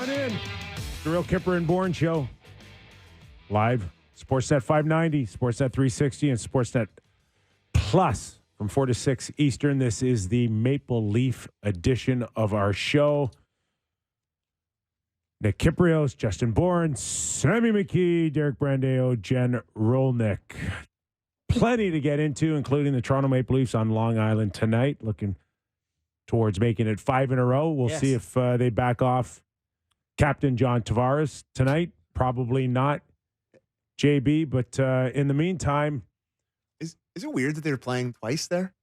on in. The Real Kyper and Bourne Show. Live, Sportsnet 590, Sportsnet 360, and Sportsnet Plus from 4 to 6 Eastern. This is the Maple Leaf edition of our show. Nick Kyprios, Justin Bourne, Sammy McKee, Derek Brandeo, Jen Rolnick. Plenty to get into, including the Toronto Maple Leafs on Long Island tonight. Looking towards making it 5 in a row. We'll see if they back off Captain John Tavares tonight. Probably not JB, but in the meantime. Is it weird that they're playing twice there?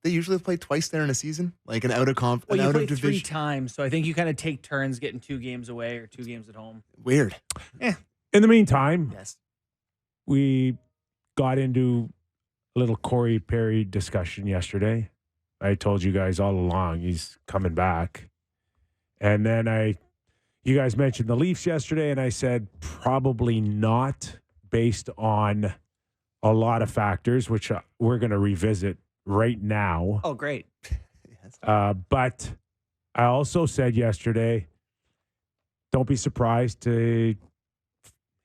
They usually play twice there in a season, like an out of comp. Well, you play division. 3 times, so I think you kind of take turns getting 2 games away or 2 games at home. Weird. In the meantime, Yes. we got into a little Corey Perry discussion yesterday. I told you guys all along he's coming back. And then you guys mentioned the Leafs yesterday, and I said probably not, based on a lot of factors, which we're going to revisit right now. Oh, great. But I also said yesterday, don't be surprised to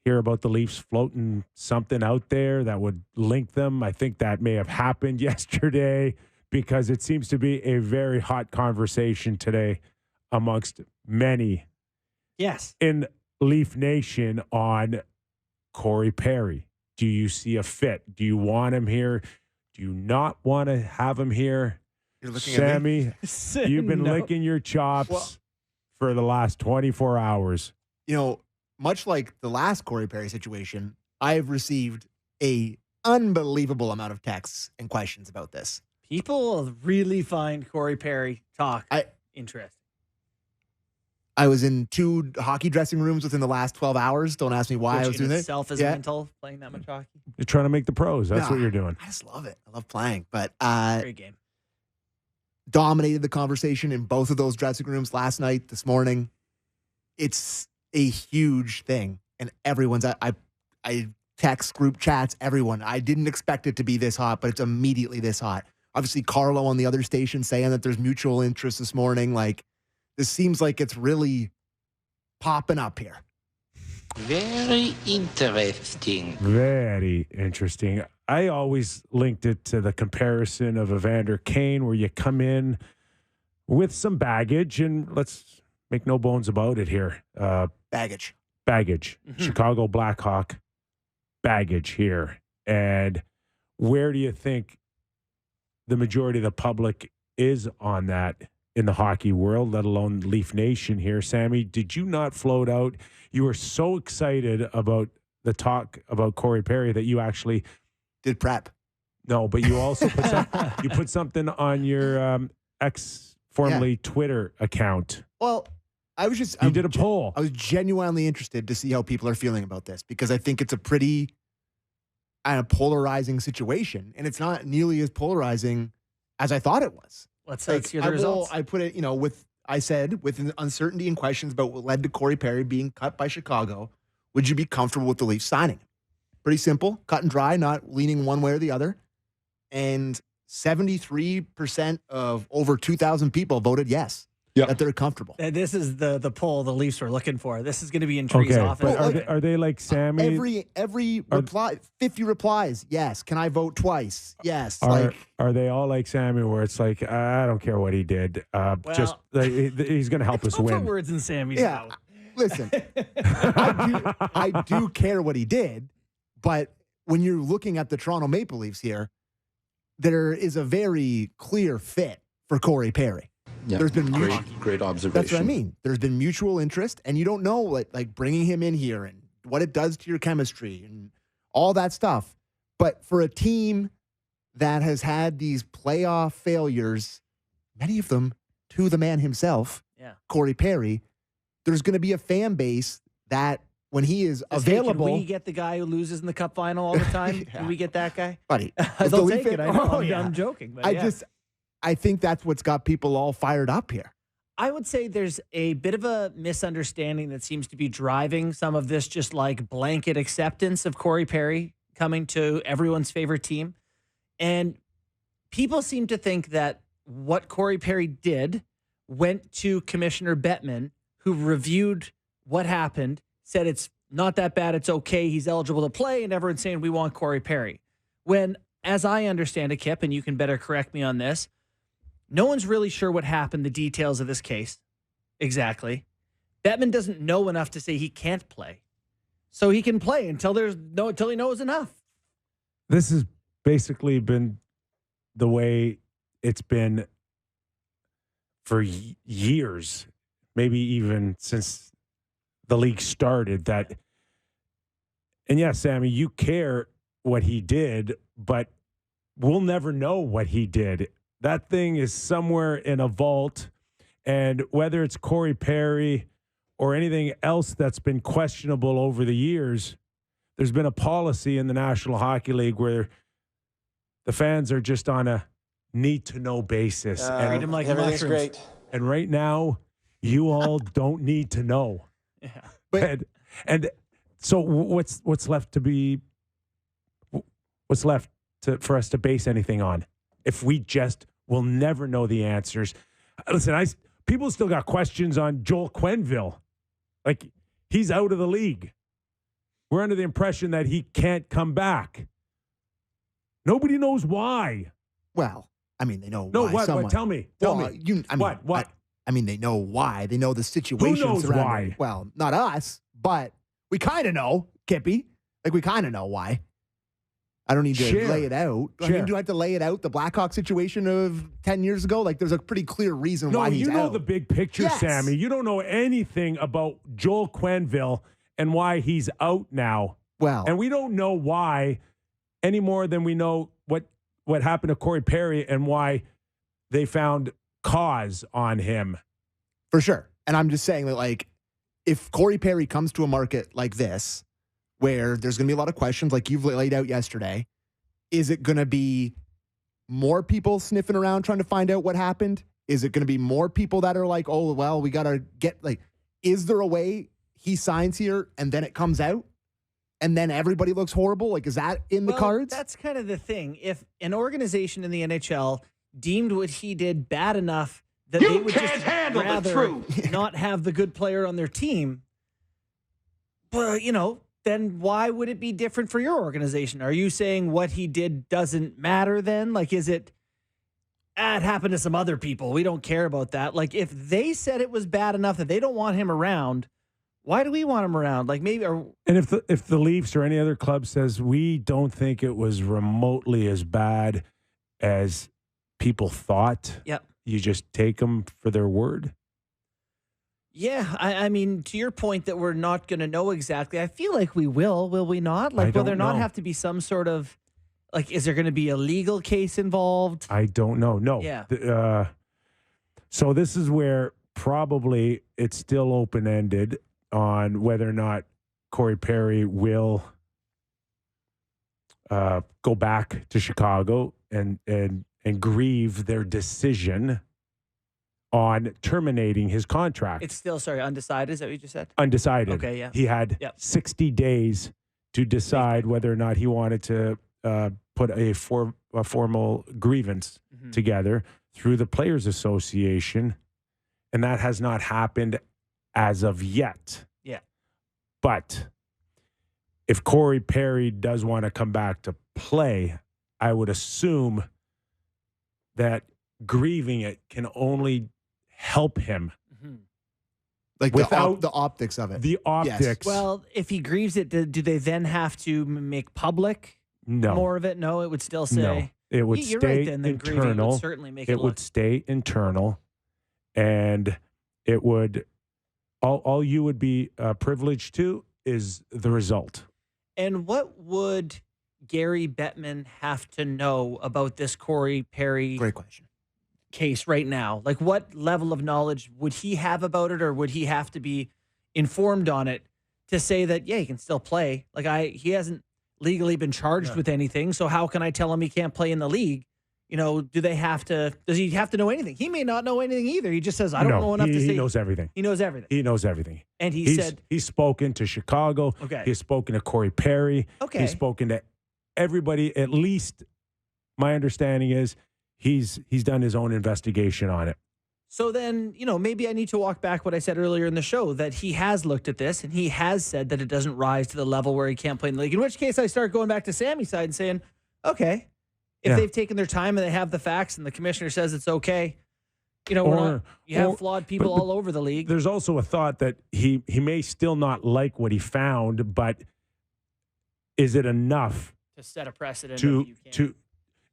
hear about the Leafs floating something out there that would link them. I think that may have happened yesterday because it seems to be a very hot conversation today amongst many in Leaf Nation on Corey Perry. Do you see a fit? Do you want him here? Do you not want to have him here? You're looking Sammy, at me. you've been licking your chops for the last 24 hours. You know, much like the last Corey Perry situation, I've received a unbelievable amount of texts and questions about this. People really find Corey Perry talk interesting. I was in 2 hockey dressing rooms within the last 12 hours. Don't ask me why I was doing it. Itself is mental, playing that much hockey. You're trying to make the pros. That's what you're doing. I just love it. I love playing. But Great game. Dominated the conversation in both of those dressing rooms last night, this morning. It's a huge thing. And everyone's, I text group chats, everyone. I didn't expect it to be this hot, but it's immediately this hot. Obviously, Carlo on the other station saying that there's mutual interest this morning. Like, this seems like it's really popping up here. Very interesting. Very interesting. I always linked it to the comparison of Evander Kane, where you come in with some baggage, and let's make no bones about it here. Baggage. Mm-hmm. Chicago Blackhawk baggage here. And where do you think the majority of the public is on that in the hockey world, let alone Leaf Nation here? Sammy, did you not float out? You were so excited about the talk about Corey Perry that you actually did prep. No, but you also put something on your formerly Twitter account. Well, I did a poll. I was genuinely interested to see how people are feeling about this because I think it's a pretty polarizing situation, and it's not nearly as polarizing as I thought it was. Let's hear the results. I put it, with an uncertainty and questions about what led to Corey Perry being cut by Chicago, would you be comfortable with the Leafs signing? Pretty simple, cut and dry, not leaning one way or the other. And 73% of over 2,000 people voted yes, that they're comfortable. This is the poll the Leafs were looking for. This is going to be in Tree's office. But are they like Sammy? Every reply, 50 replies, yes. Can I vote twice? Yes. Are they all like Sammy, where it's like, I don't care what he did. He's going to help us don't win. Put words in Sammy's mouth. Listen, I do care what he did, but when you're looking at the Toronto Maple Leafs here, there is a very clear fit for Corey Perry. Yeah, there's been great observation. That's what I mean. There's been mutual interest, and you don't know like bringing him in here and what it does to your chemistry and all that stuff. But for a team that has had these playoff failures, many of them to the man himself, Corey Perry, there's going to be a fan base that when he is available. Can we get the guy who loses in the Cup final all the time? Can we get that guy? Buddy, they'll take it. I know. I'm joking. But I think that's what's got people all fired up here. I would say there's a bit of a misunderstanding that seems to be driving some of this just like blanket acceptance of Corey Perry coming to everyone's favorite team. And people seem to think that what Corey Perry did went to Commissioner Bettman, who reviewed what happened, said it's not that bad, it's okay, he's eligible to play, and everyone's saying we want Corey Perry. When, as I understand it, Kip, and you can better correct me on this, no one's really sure what happened, the details of this case. Exactly. Bettman doesn't know enough to say he can't play. So he can play until he knows enough. This has basically been the way it's been for years, maybe even since the league started. That, and yes, Sammy, you care what he did, but we'll never know what he did. That thing is somewhere in a vault, and whether it's Corey Perry or anything else that's been questionable over the years, there's been a policy in the National Hockey League where the fans are just on a need-to-know basis. Treat them like everything's mushrooms. great. And right now, you all don't need to know. Yeah. But And so what's left to be? What's left for us to base anything on? If we just will never know the answers. Listen, people still got questions on Joel Quenneville. Like, he's out of the league. We're under the impression that he can't come back. Nobody knows why. well, I mean, they know No, why. what? Somewhat. Tell me. What? I mean, they know why. They know the situation. knows surrounding- why? Well, not us, but we kind of know, Kippy. Like, we kind of know why. I don't need to Share. lay it out. I Share. mean, do I have to lay it out? The Blackhawk situation of 10 years ago? Like, there's a pretty clear reason No, why he's you know out. the big picture, Yes. Sammy. You don't know anything about Joel Quenneville and why he's out now. Well, And we don't know why any more than we know what happened to Corey Perry and why they found cause on him. for sure. And I'm just saying that, like, if Corey Perry comes to a market like this, where there's going to be a lot of questions like you've laid out yesterday, is it going to be more people sniffing around trying to find out what happened? Is it going to be more people that are like, oh, well, we got to get, like, is there a way he signs here and then it comes out? And then everybody looks horrible? Like, is that in the cards? That's kind of the thing. If an organization in the NHL deemed what he did bad enough that they would just rather not have the good player on their team, but, then why would it be different for your organization? Are you saying what he did doesn't matter then? Like, is it, it happened to some other people, we don't care about that? Like, if they said it was bad enough that they don't want him around, why do we want him around? Like, maybe. And if the Leafs or any other club says we don't think it was remotely as bad as people thought, Yep. you just take them for their word. Yeah, I mean, to your point that we're not going to know exactly, I feel like we will we not? Like, will don't there not know. have to be some sort of, like, is there going to be a legal case involved? I don't know. No. Yeah. So this is where probably it's still open-ended on whether or not Corey Perry will go back to Chicago and grieve their decision on terminating his contract. It's still, undecided, is that what you just said? Undecided. Okay, yeah. He had Yep. 60 days to decide whether or not he wanted to put a formal grievance Mhm. together through the Players Association, and that has not happened as of yet. Yeah. But if Corey Perry does want to come back to play, I would assume that grieving it can only help him. Mhm. Like, without the optics of it. The optics. Well, if he grieves it, do they then have to make public no. more of it? No, it would still say. No. It would You're stay right, then grieving internal. would certainly make it, It look. would stay internal, and it would all you would be privileged to is the result. And what would Gary Bettman have to know about this Corey Perry Great question. case right now? Like, what level of knowledge would he have about it, or would he have to be informed on it to say that, yeah, he can still play? Like, he hasn't legally been charged with anything, so how can I tell him he can't play in the league? Does he have to know anything? He may not know anything either. He just says, I don't know enough to say. He knows everything. He knows everything. He knows everything. And he's spoken to Chicago. Okay. He's spoken to Corey Perry. Okay. He's spoken to everybody. At least my understanding is he's done his own investigation on it. So then, maybe I need to walk back what I said earlier in the show, that he has looked at this and he has said that it doesn't rise to the level where he can't play in the league. In which case I start going back to Sammy's side and saying, okay, if they've taken their time and they have the facts and the commissioner says it's okay, you have flawed people all over the league. There's also a thought that he may still not like what he found, but is it enough to set a precedent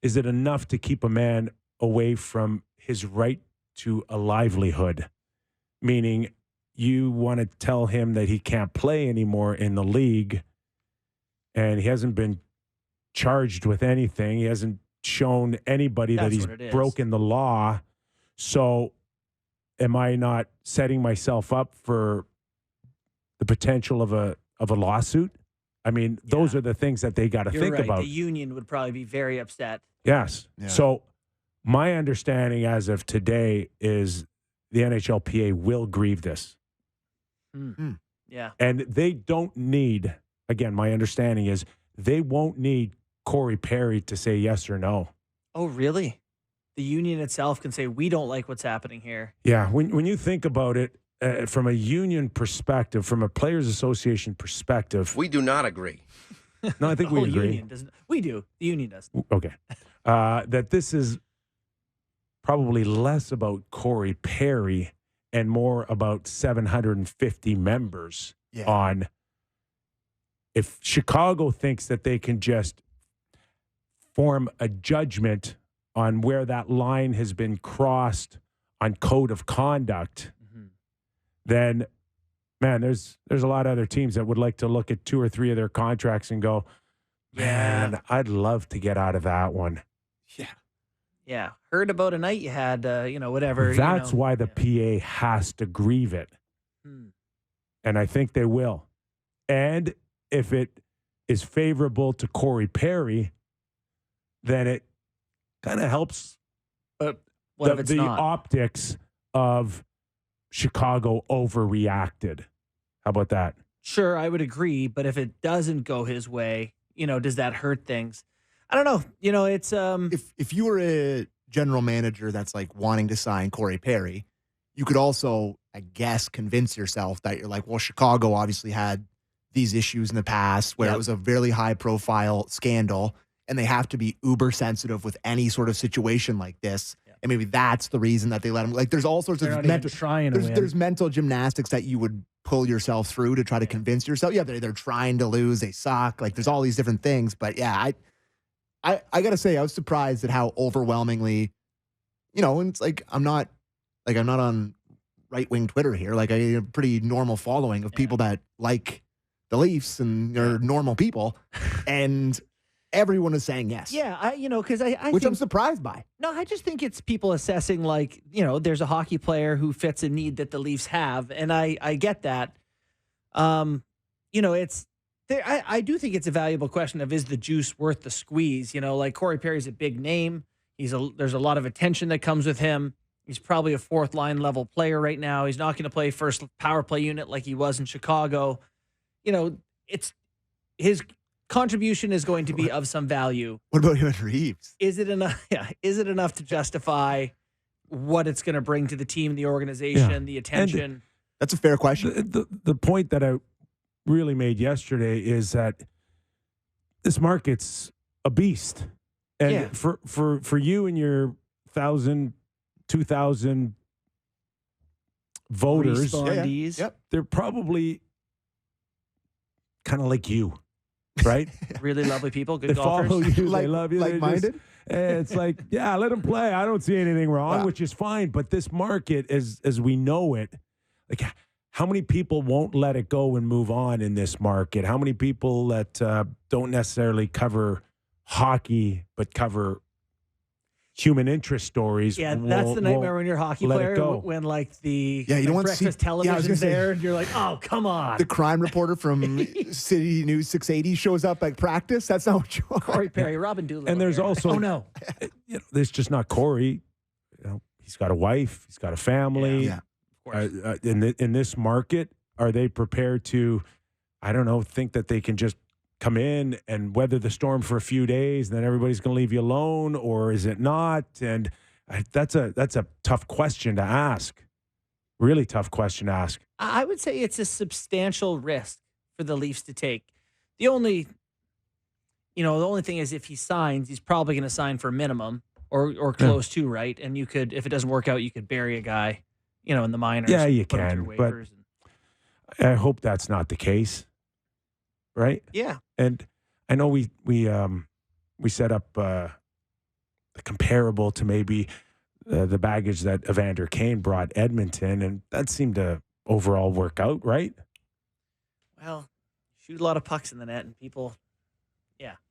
is it enough to keep a man away from his right to a livelihood? Meaning you want to tell him that he can't play anymore in the league, and he hasn't been charged with anything. He hasn't shown anybody that he's broken the law. So am I not setting myself up for the potential of a lawsuit? I mean, those are the things that they got to think about. The union would probably be very upset. Yes. Yeah. So my understanding as of today is the NHLPA will grieve this. Yeah. And they don't need, again, my understanding is they won't need Corey Perry to say yes or no. Oh, really? The union itself can say, we don't like what's happening here. Yeah. When you think about it, from a union perspective, from a Players Association perspective. We do not agree. No, I think we agree. Union doesn't. We do. The union does. Okay. That this is probably less about Corey Perry and more about 750 members on if Chicago thinks that they can just form a judgment on where that line has been crossed on code of conduct, then, man, there's a lot of other teams that would like to look at 2 or 3 of their contracts and go, man, I'd love to get out of that one. Yeah. Yeah. Heard about a night you had, whatever. That's why the PA has to grieve it. And I think they will. And if it is favorable to Corey Perry, then it kind of helps what if it's the not? Optics of Chicago overreacted. How about that? Sure, I would agree. But if it doesn't go his way, does that hurt things? I don't know. It's if you were a general manager that's like wanting to sign Corey Perry, you could also, I guess, convince yourself that you're like, well, Chicago obviously had these issues in the past where it was a really high profile scandal, and they have to be uber sensitive with any sort of situation like this. And maybe that's the reason that they let him. Like, there's all sorts of there's mental gymnastics that you would pull yourself through to try to convince yourself. Yeah, they're trying to lose. They suck. Like, there's all these different things. But yeah, I gotta say, I was surprised at how overwhelmingly, and it's like I'm not on right wing Twitter here. Like, I have a pretty normal following of people that like the Leafs and are normal people, and everyone is saying yes. Yeah, because I which I'm surprised by. No, I just think it's people assessing, like, there's a hockey player who fits a need that the Leafs have, and I get that. It's there. I do think it's a valuable question of, is the juice worth the squeeze? Like, Corey Perry's a big name. There's a lot of attention that comes with him. He's probably a 4th line level player right now. He's not going to play first power play unit like he was in Chicago. It's his contribution is going to be of some value. What about him and Reeves? Is it enough? Yeah. Is it enough to justify what it's going to bring to the team, the organization, the attention? And that's a fair question. The point that I really made yesterday is that this market's a beast. And for you and your 1,000, 2,000 voters, they're probably kind of like you. Right? Really lovely people, good they golfers. Follow you, they love you. Like-minded? It's like, let them play. I don't see anything wrong, which is fine. But this market, as we know it, like, how many people won't let it go and move on in this market? How many people that don't necessarily cover hockey but cover human interest stories? Yeah, that's the nightmare when you're a hockey player. When like the you don't want breakfast television's there, and you're like, oh, come on. The crime reporter from City News 680 shows up at practice. That's not what you want. Corey Perry, Robin Doolittle. And there's also, oh no, there's just not Corey. He's got a wife. He's got a family. Yeah. Of course. In this market, are they prepared to, I don't know, think that they can just come in and weather the storm for a few days and then everybody's going to leave you alone, or is it not? And That's a tough question to ask. Really tough question to ask. I would say it's a substantial risk for the Leafs to take. The only thing is if he signs, he's probably going to sign for a minimum or close to, right? And you could, if it doesn't work out, you could bury a guy, in the minors. Yeah, you put him can. through But waivers I hope that's not the case, right? yeah. And I know we set up comparable to maybe the baggage that Evander Kane brought Edmonton, and that seemed to overall work out, right? Well, shoot a lot of pucks in the net, and people,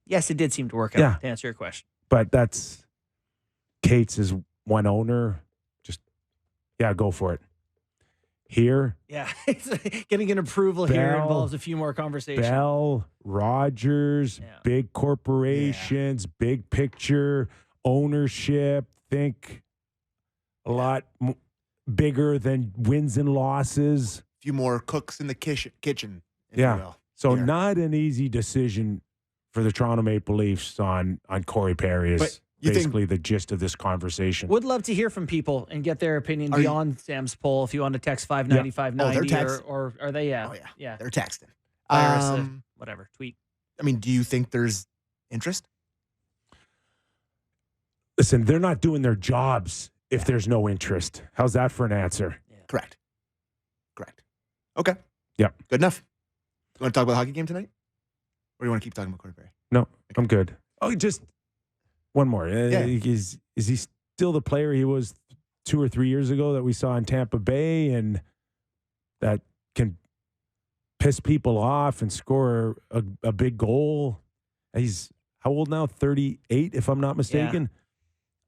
yes, it did seem to work out. To answer your question, but that's Cates is one owner. Just go for it. Here, getting an approval here involves a few more conversations. Bell, Rogers, big corporations, big picture, ownership. Think a lot bigger than wins and losses. A few more cooks in the kitchen. If Yeah. you will. So not an easy decision for the Toronto Maple Leafs on Corey Perry is basically the gist of this conversation. Would love to hear from people and get their opinion beyond Sam's poll. If you want to text 590-590 or are they? Yeah. Oh, yeah. They're texting. Fire us a whatever, tweet. I mean, do you think there's interest? Listen, they're not doing their jobs if there's no interest. How's that for an answer? Yeah. Correct. Okay. Yep. Good enough. You want to talk about the hockey game tonight? Or do you want to keep talking about Corey Perry? No, okay. I'm good. Oh, just one more. Is he still the player he was 2 or 3 years ago that we saw in Tampa Bay and that can piss people off and score a big goal? He's how old now? 38, if I'm not mistaken. Yeah.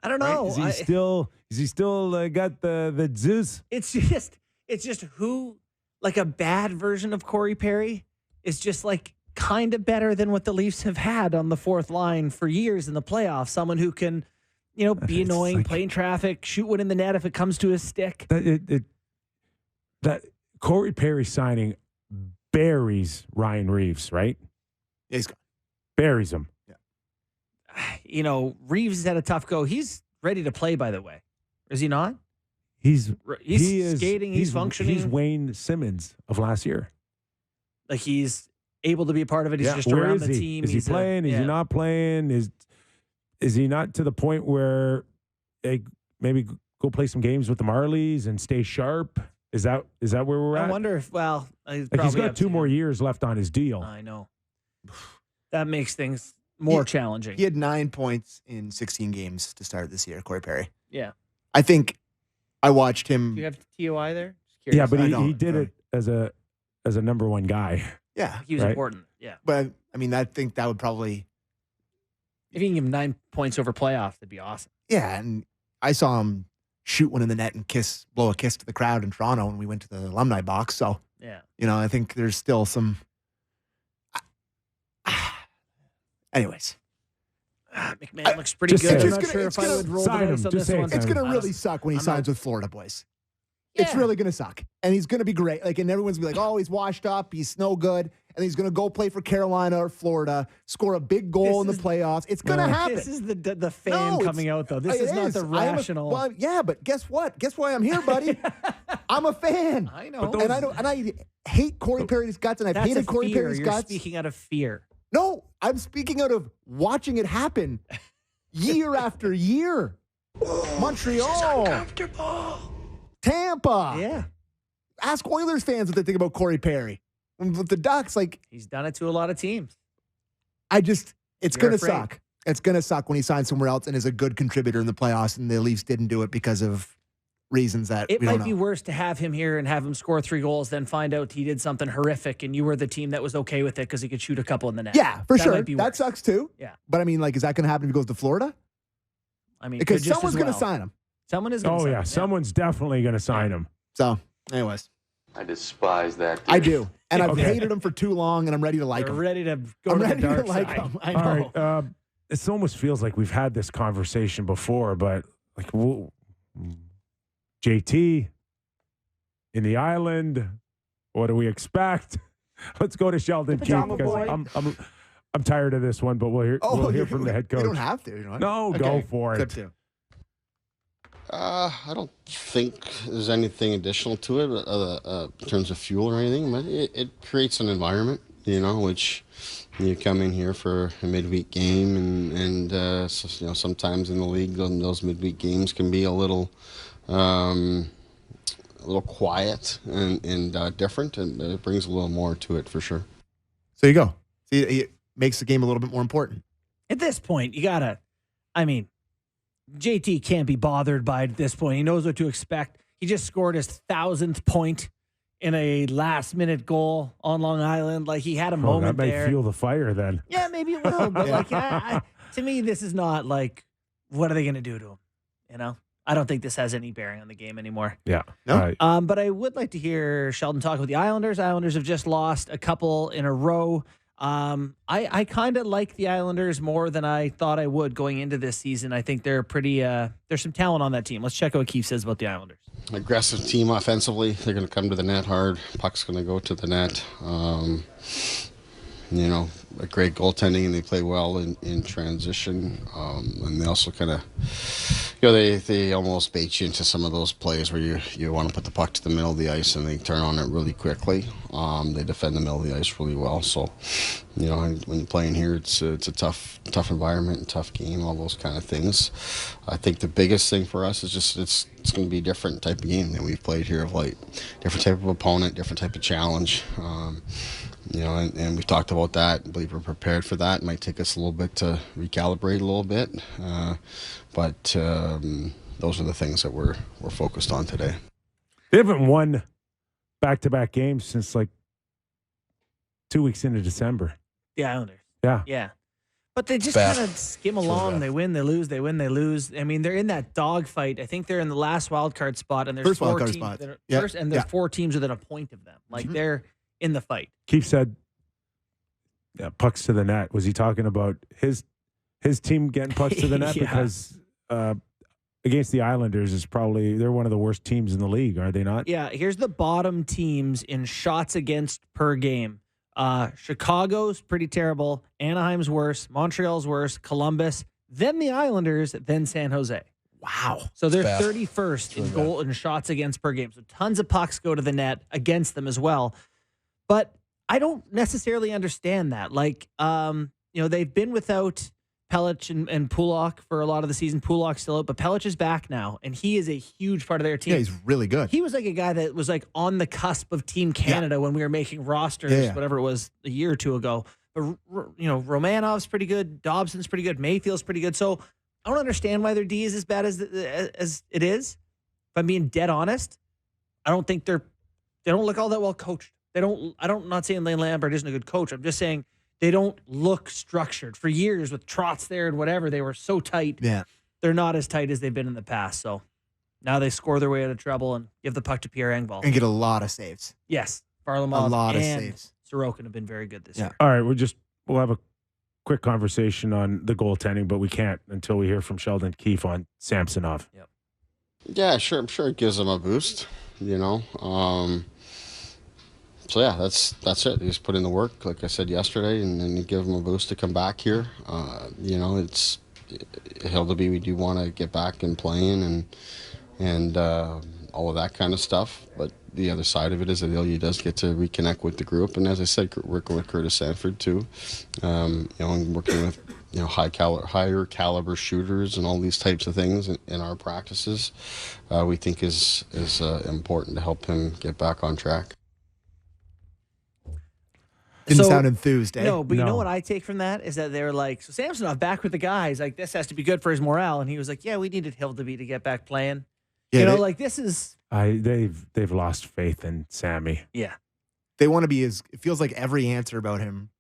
I don't know. Right? Is he still got the Zeus? It's just who, like a bad version of Corey Perry is just like kind of better than what the Leafs have had on the fourth line for years in the playoffs. Someone who can, be annoying, play in traffic, shoot one in the net if it comes to his stick. That Corey Perry signing buries Ryan Reeves, right? Yeah, he's gone. Buries him. Reeves has had a tough go. He's ready to play, by the way. Is he not? He's skating. He's functioning. He's Wayne Simmons of last year. Like he's able to be a part of it. He's just around the team. Is he playing? Is he not playing? Is he not to the point where they maybe go play some games with the Marlies and stay sharp? Is that where we're at? I wonder if he's got 2 more years left on his deal. I know. That makes things more challenging. He had 9 points in 16 games to start this year, Corey Perry. Yeah. I think I watched him. Do you have TOI there? Yeah, but he did it as a number one guy. Yeah. He was important. Yeah. But I mean, I think that would probably. If you can give him 9 points over playoffs, that'd be awesome. Yeah. And I saw him shoot one in the net and blow a kiss to the crowd in Toronto when we went to the alumni box. So, I think there's still some. Anyways. McMahon looks pretty good. I'm not sure if I would roll the dice on this one. It's going to really suck when he signs with Florida, boys. Yeah. It's really going to suck. And he's going to be great. And everyone's going to be like, oh, he's washed up. He's no good. And he's going to go play for Carolina or Florida, score a big goal in the playoffs. It's going to happen. This is the fan coming out, though. This is not the rational. But guess what? Guess why I'm here, buddy? I'm a fan. I know. And I hate Corey Perry's guts, and I've hated Corey Perry's guts. You're speaking out of fear. No, I'm speaking out of watching it happen year after year. Montreal. Uncomfortable. Tampa. Yeah. Ask Oilers fans what they think about Corey Perry. With the Ducks, he's done it to a lot of teams. It's going to suck. It's going to suck when he signs somewhere else and is a good contributor in the playoffs, and the Leafs didn't do it because of reasons that it might be worse to have him here and have him score 3 goals than find out he did something horrific and you were the team that was okay with it because he could shoot a couple in the net. Yeah, for sure. That sucks too. Yeah. But I mean, is that going to happen if he goes to Florida? I mean, because someone's going to sign him. Someone is going to sign him. Someone's definitely going to sign him. So, anyways. I despise that. I do. And I've hated him for too long, and I'm ready to like him. Ready to go to the dark side. Him. I know. All right. It almost feels like we've had this conversation before, but JT in the island. What do we expect? Let's go to Sheldon Keefe because I'm tired of this one, but we'll hear from the head coach. You don't have to. You know? No, okay. Go for it. I don't think there's anything additional to it in terms of fuel or anything, but it creates an environment, which you come in here for a midweek game, and so, sometimes in the league, those midweek games can be a little quiet and different, and it brings a little more to it for sure. So you go. See, it makes the game a little bit more important. At this point, JT can't be bothered by this point. He knows what to expect. He just scored his 1,000th point in a last-minute goal on Long Island. Like, he had a moment that there. might fuel the fire then. Yeah, maybe it will. But, to me, this is not like, what are they going to do to him? I don't think this has any bearing on the game anymore. Yeah. No? But I would like to hear Sheldon talk about the Islanders. Islanders have just lost a couple in a row. I kind of like the Islanders more than I thought I would going into this season. I think they're pretty, there's some talent on that team. Let's check out what Keith says about the Islanders. Aggressive team offensively. They're going to come to the net hard. Puck's going to go to the net. A great goaltending, and they play well in transition. And they also kind of, they almost bait you into some of those plays where you want to put the puck to the middle of the ice and they turn on it really quickly. They defend the middle of the ice really well. So, when you're playing here, it's a tough environment and tough game, all those kind of things. I think the biggest thing for us is just it's going to be a different type of game than we've played here of late. Different type of opponent, different type of challenge. And we've talked about that. I believe we're prepared for that. It might take us a little bit to recalibrate a little bit, but those are the things that we're focused on today. They haven't won back-to-back games since like 2 weeks into December. The Islanders. Yeah. Yeah. But they just kind of skim along. They win, they lose, they win, they lose. I mean, they're in that dogfight. I think they're in the last wild card spot, and there's First four wild card teams spot. that are Yeah. first, and there's 4 teams within a point of them. Like they're in the fight. Keith said, pucks to the net. Was he talking about his team getting pucks to the net? Yeah. Because against the Islanders they're one of the worst teams in the league, are they not? Yeah, here's the bottom teams in shots against per game. Chicago's pretty terrible. Anaheim's worse. Montreal's worse. Columbus, then the Islanders, then San Jose. Wow. So they're 31st in goal and shots against per game. So tons of pucks go to the net against them as well. But I don't necessarily understand that. Like, they've been without Pelech and Pulak for a lot of the season. Pulak's still out, but Pelech is back now, and he is a huge part of their team. Yeah, he's really good. He was like a guy that was like on the cusp of Team Canada when we were making rosters, whatever it was, a year or two ago. But, Romanov's pretty good. Dobson's pretty good. Mayfield's pretty good. So I don't understand why their D is as bad as it is. If I'm being dead honest, I don't think they don't look all that well coached. I'm not saying Lane Lambert isn't a good coach. I'm just saying they don't look structured. For years with Trotz there and whatever, they were so tight. Yeah. They're not as tight as they've been in the past. So now they score their way out of trouble and give the puck to Pierre Engvall. And get a lot of saves. Yes. Varlamov A lot of and saves. Sorokin have been very good this year. All right, we'll have a quick conversation on the goaltending, but we can't until we hear from Sheldon Keefe on Samsonov. Yep. Yeah, sure. I'm sure it gives them a boost, So yeah, that's it. You just put in the work, like I said yesterday, and then you give them a boost to come back here. It's Hildeby. We do want to get back and playing and all of that kind of stuff. But the other side of it is that he does get to reconnect with the group, and as I said, working with Curtis Sanford too. And working with higher caliber shooters and all these types of things in our practices, we think is important to help him get back on track. Didn't sound enthused, eh? No, but you know what I take from that is that they're like, so Samsonov back with the guys, like this has to be good for his morale. And he was like, yeah, we needed Hildeby to get back playing. Yeah, this is. They've lost faith in Sammy. Yeah. They want to be it feels like every answer about him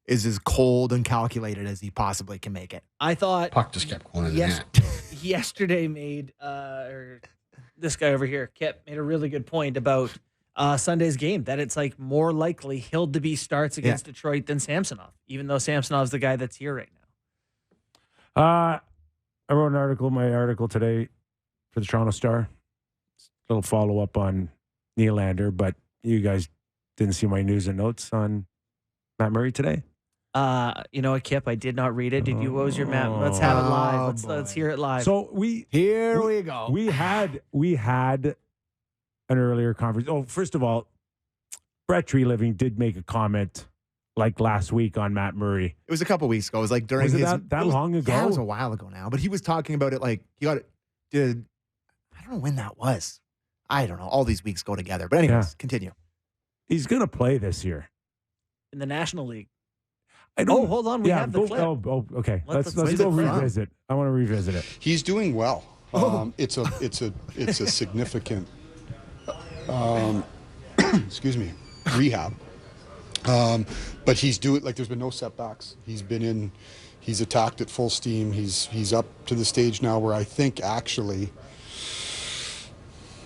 is as cold and calculated as he possibly can make it. I thought. Puck just kept going in the net. Yesterday made, or this guy over here, Kip, made a really good point about Sunday's game, that it's like more likely Hildeby starts against Detroit than Samsonov, even though Samsonov's the guy that's here right now. I wrote an article, my article today for the Toronto Star. A little follow-up on Nylander, but you guys didn't see my news and notes on Matt Murray today? You know what, Kip? I did not read it. Did you? What was your map? Let's have it live. Let's hear it live. So Here we go. We had an earlier conversation. Oh, first of all, Brett Treliving did make a comment like last week on Matt Murray. It was a couple weeks ago. It was like during Was it his that long ago? Yeah, it was a while ago now. But he was talking about it like he got it. I don't know when that was. I don't know. All these weeks go together. But anyways, continue. He's going to play this year. In the National League. Oh, hold on. We have the clip. Oh, okay. Let's when's go it from? revisit. I want to revisit it. He's doing well. It's a significant excuse me, rehab. But he's doing, like, there's been no setbacks. He's attacked at full steam. He's up to the stage now where I think actually,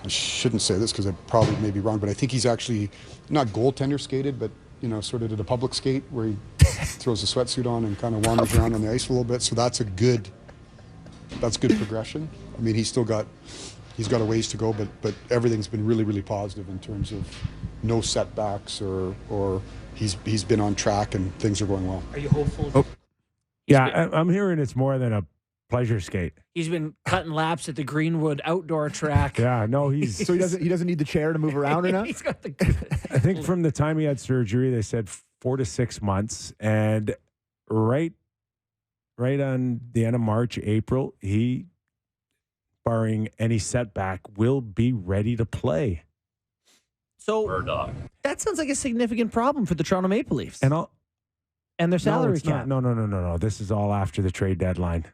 I shouldn't say this because I probably may be wrong, but I think he's actually not goaltender skated, but sort of did a public skate where he throws a sweatsuit on and kind of wanders around on the ice a little bit. So that's good progression. I mean, he's got a ways to go, but everything's been really, really positive in terms of no setbacks or he's been on track and things are going well. Are you hopeful? Oh. Yeah, I'm hearing it's more than a pleasure skate. He's been cutting laps at the Greenwood outdoor track. Yeah, no, he's So he doesn't need the chair to move around or not? He's got the. I think from the time he had surgery, they said 4 to 6 months, and right on the end of March, April, he, barring any setback, will be ready to play. So that sounds like a significant problem for the Toronto Maple Leafs and their salary cap. No. This is all after the trade deadline.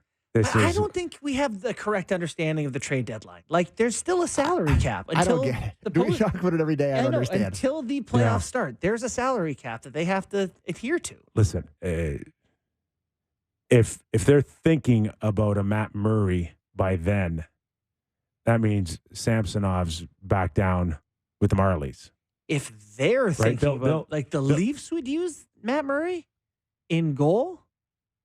I don't think we have the correct understanding of the trade deadline. Like, there's still a salary cap. I don't get it. We talk about it every day. I don't understand. Until the playoffs start, there's a salary cap that they have to adhere to. Listen, if they're thinking about a Matt Murray by then, that means Samsonov's back down with the Marlies. If they're thinking about, like, the Leafs would use Matt Murray in goal.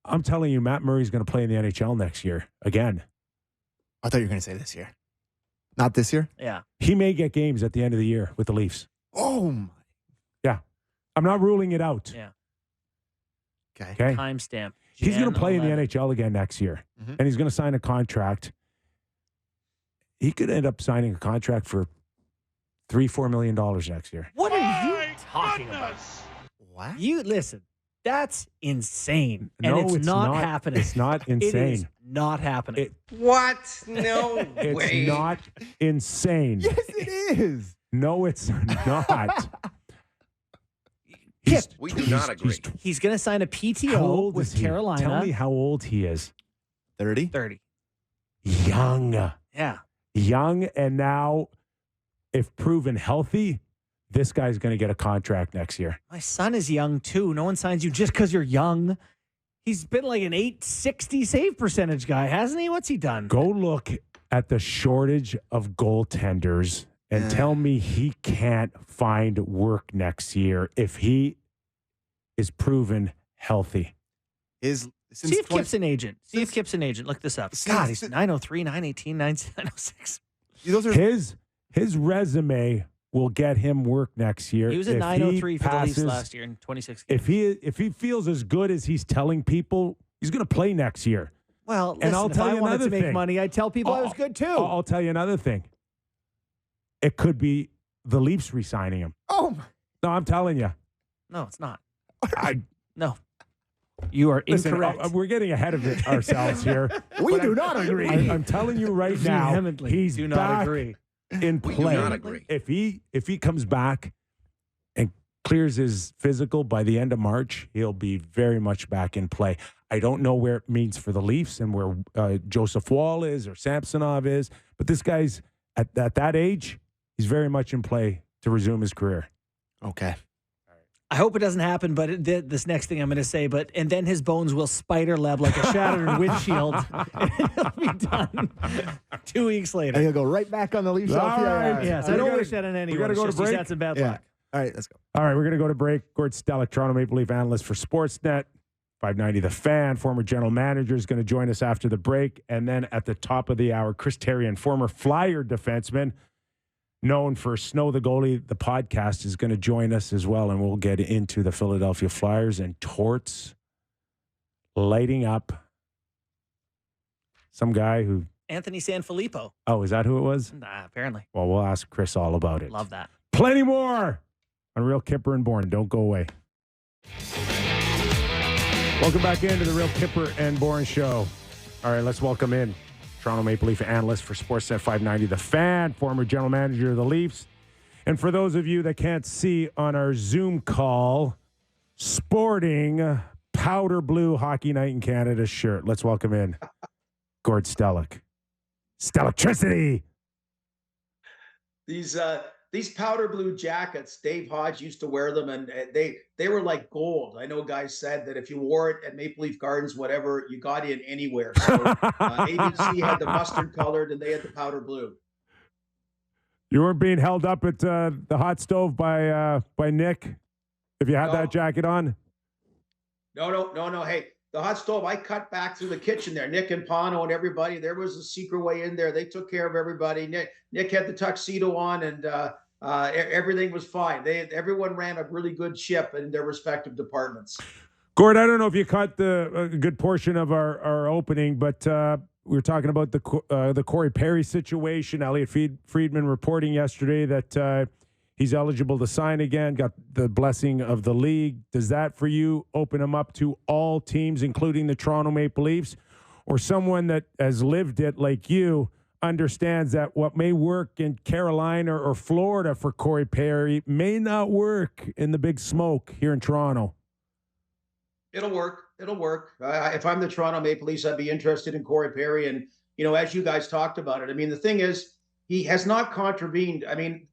I'm telling you, Matt Murray's going to play in the NHL next year again. I thought you were going to say this year. Not this year? Yeah. He may get games at the end of the year with the Leafs. Oh, my. Yeah. I'm not ruling it out. Yeah. Okay. Timestamp. He's going to play in the NHL again next year, and he's going to sign a contract. He could end up signing a contract for $3-4 million next year. What are you talking about? What? You listen. That's insane. No, And it's not happening. It's not insane. It is not happening. What? No way. It's not insane. Yes, it is. No, it's not. We do not agree. He's going to sign a How PTO old with is he? Carolina. Tell me how old he is. 30? 30. Young. Yeah. Young, and now, if proven healthy, this guy's going to get a contract next year. My son is young, too. No one signs you just because you're young. He's been like an 860 save percentage guy, hasn't he? What's he done? Go look at the shortage of goaltenders and tell me he can't find work next year if he is proven healthy. See if Kip's an agent. Look this up. God, he's 903, 918, 906. Those are His resume will get him work next year. He was at 903 for the Leafs last year in 26 games. If he feels as good as he's telling people, he's going to play next year. Well, listen, and I'll tell if you I wanted another to make thing. money, I'd tell people I was good too. I'll tell you another thing. It could be the Leafs re-signing him. Oh, No, I'm telling you. No, it's not. No. You are Listen, incorrect. we're getting ahead of ourselves here. we do not agree. I'm telling you right now, Vehemently he's do not back agree. in We play. do not agree. If he comes back and clears his physical by the end of March, he'll be very much back in play. I don't know where it means for the Leafs and where Joseph Wall is or Samsonov is, but this guy's at that age, he's very much in play to resume his career. Okay. I hope it doesn't happen, but this next thing I'm going to say, and then his bones will spider web like a shattered windshield, and it'll be done 2 weeks later. And he'll go right back on the Leafs. All right. Yes, I don't wish that on anyone. We got to go to break. He's had some bad luck. All right, let's go. All right, we're going to go to break. Gord Stellick, Toronto Maple Leaf analyst for Sportsnet, 590 The Fan, former general manager, is going to join us after the break. And then at the top of the hour, Chris Therien, former Flyer defenseman, known for Snow the Goalie, the podcast, is going to join us as well. And we'll get into the Philadelphia Flyers and torts lighting up some guy who. Anthony Sanfilippo. Oh, is that who it was? Nah, apparently. Well, we'll ask Chris all about it. Love that. Plenty more on Real Kyper and Bourne. Don't go away. Welcome back into the Real Kyper and Bourne show. All right, let's welcome in Toronto Maple Leaf analyst for Sportsnet 590, The Fan, former general manager of the Leafs. And for those of you that can't see on our Zoom call, sporting powder blue Hockey Night in Canada shirt. Let's welcome in Gord Stellick. Stellictricity. These powder blue jackets, Dave Hodge used to wear them, and they were like gold. I know guys said that if you wore it at Maple Leaf Gardens, whatever, you got in anywhere. So ABC had the mustard colored, and they had the powder blue. You weren't being held up at the hot stove by Nick if you had that jacket on? No. Hey, the hot stove, I cut back through the kitchen there. Nick and Pano and everybody, there was a secret way in there. They took care of everybody. Nick had the tuxedo on, and everything was fine. Everyone ran a really good ship in their respective departments. Gord, I don't know if you caught a good portion of our opening, but we were talking about the Corey Perry situation. Elliot Friedman reporting yesterday that he's eligible to sign again, got the blessing of the league. Does that, for you, open him up to all teams, including the Toronto Maple Leafs? Or someone that has lived it like you understands that what may work in Carolina or Florida for Corey Perry may not work in the big smoke here in Toronto? It'll work. If I'm the Toronto Maple Leafs, I'd be interested in Corey Perry. And, as you guys talked about it, I mean, the thing is, he has not contravened. I mean,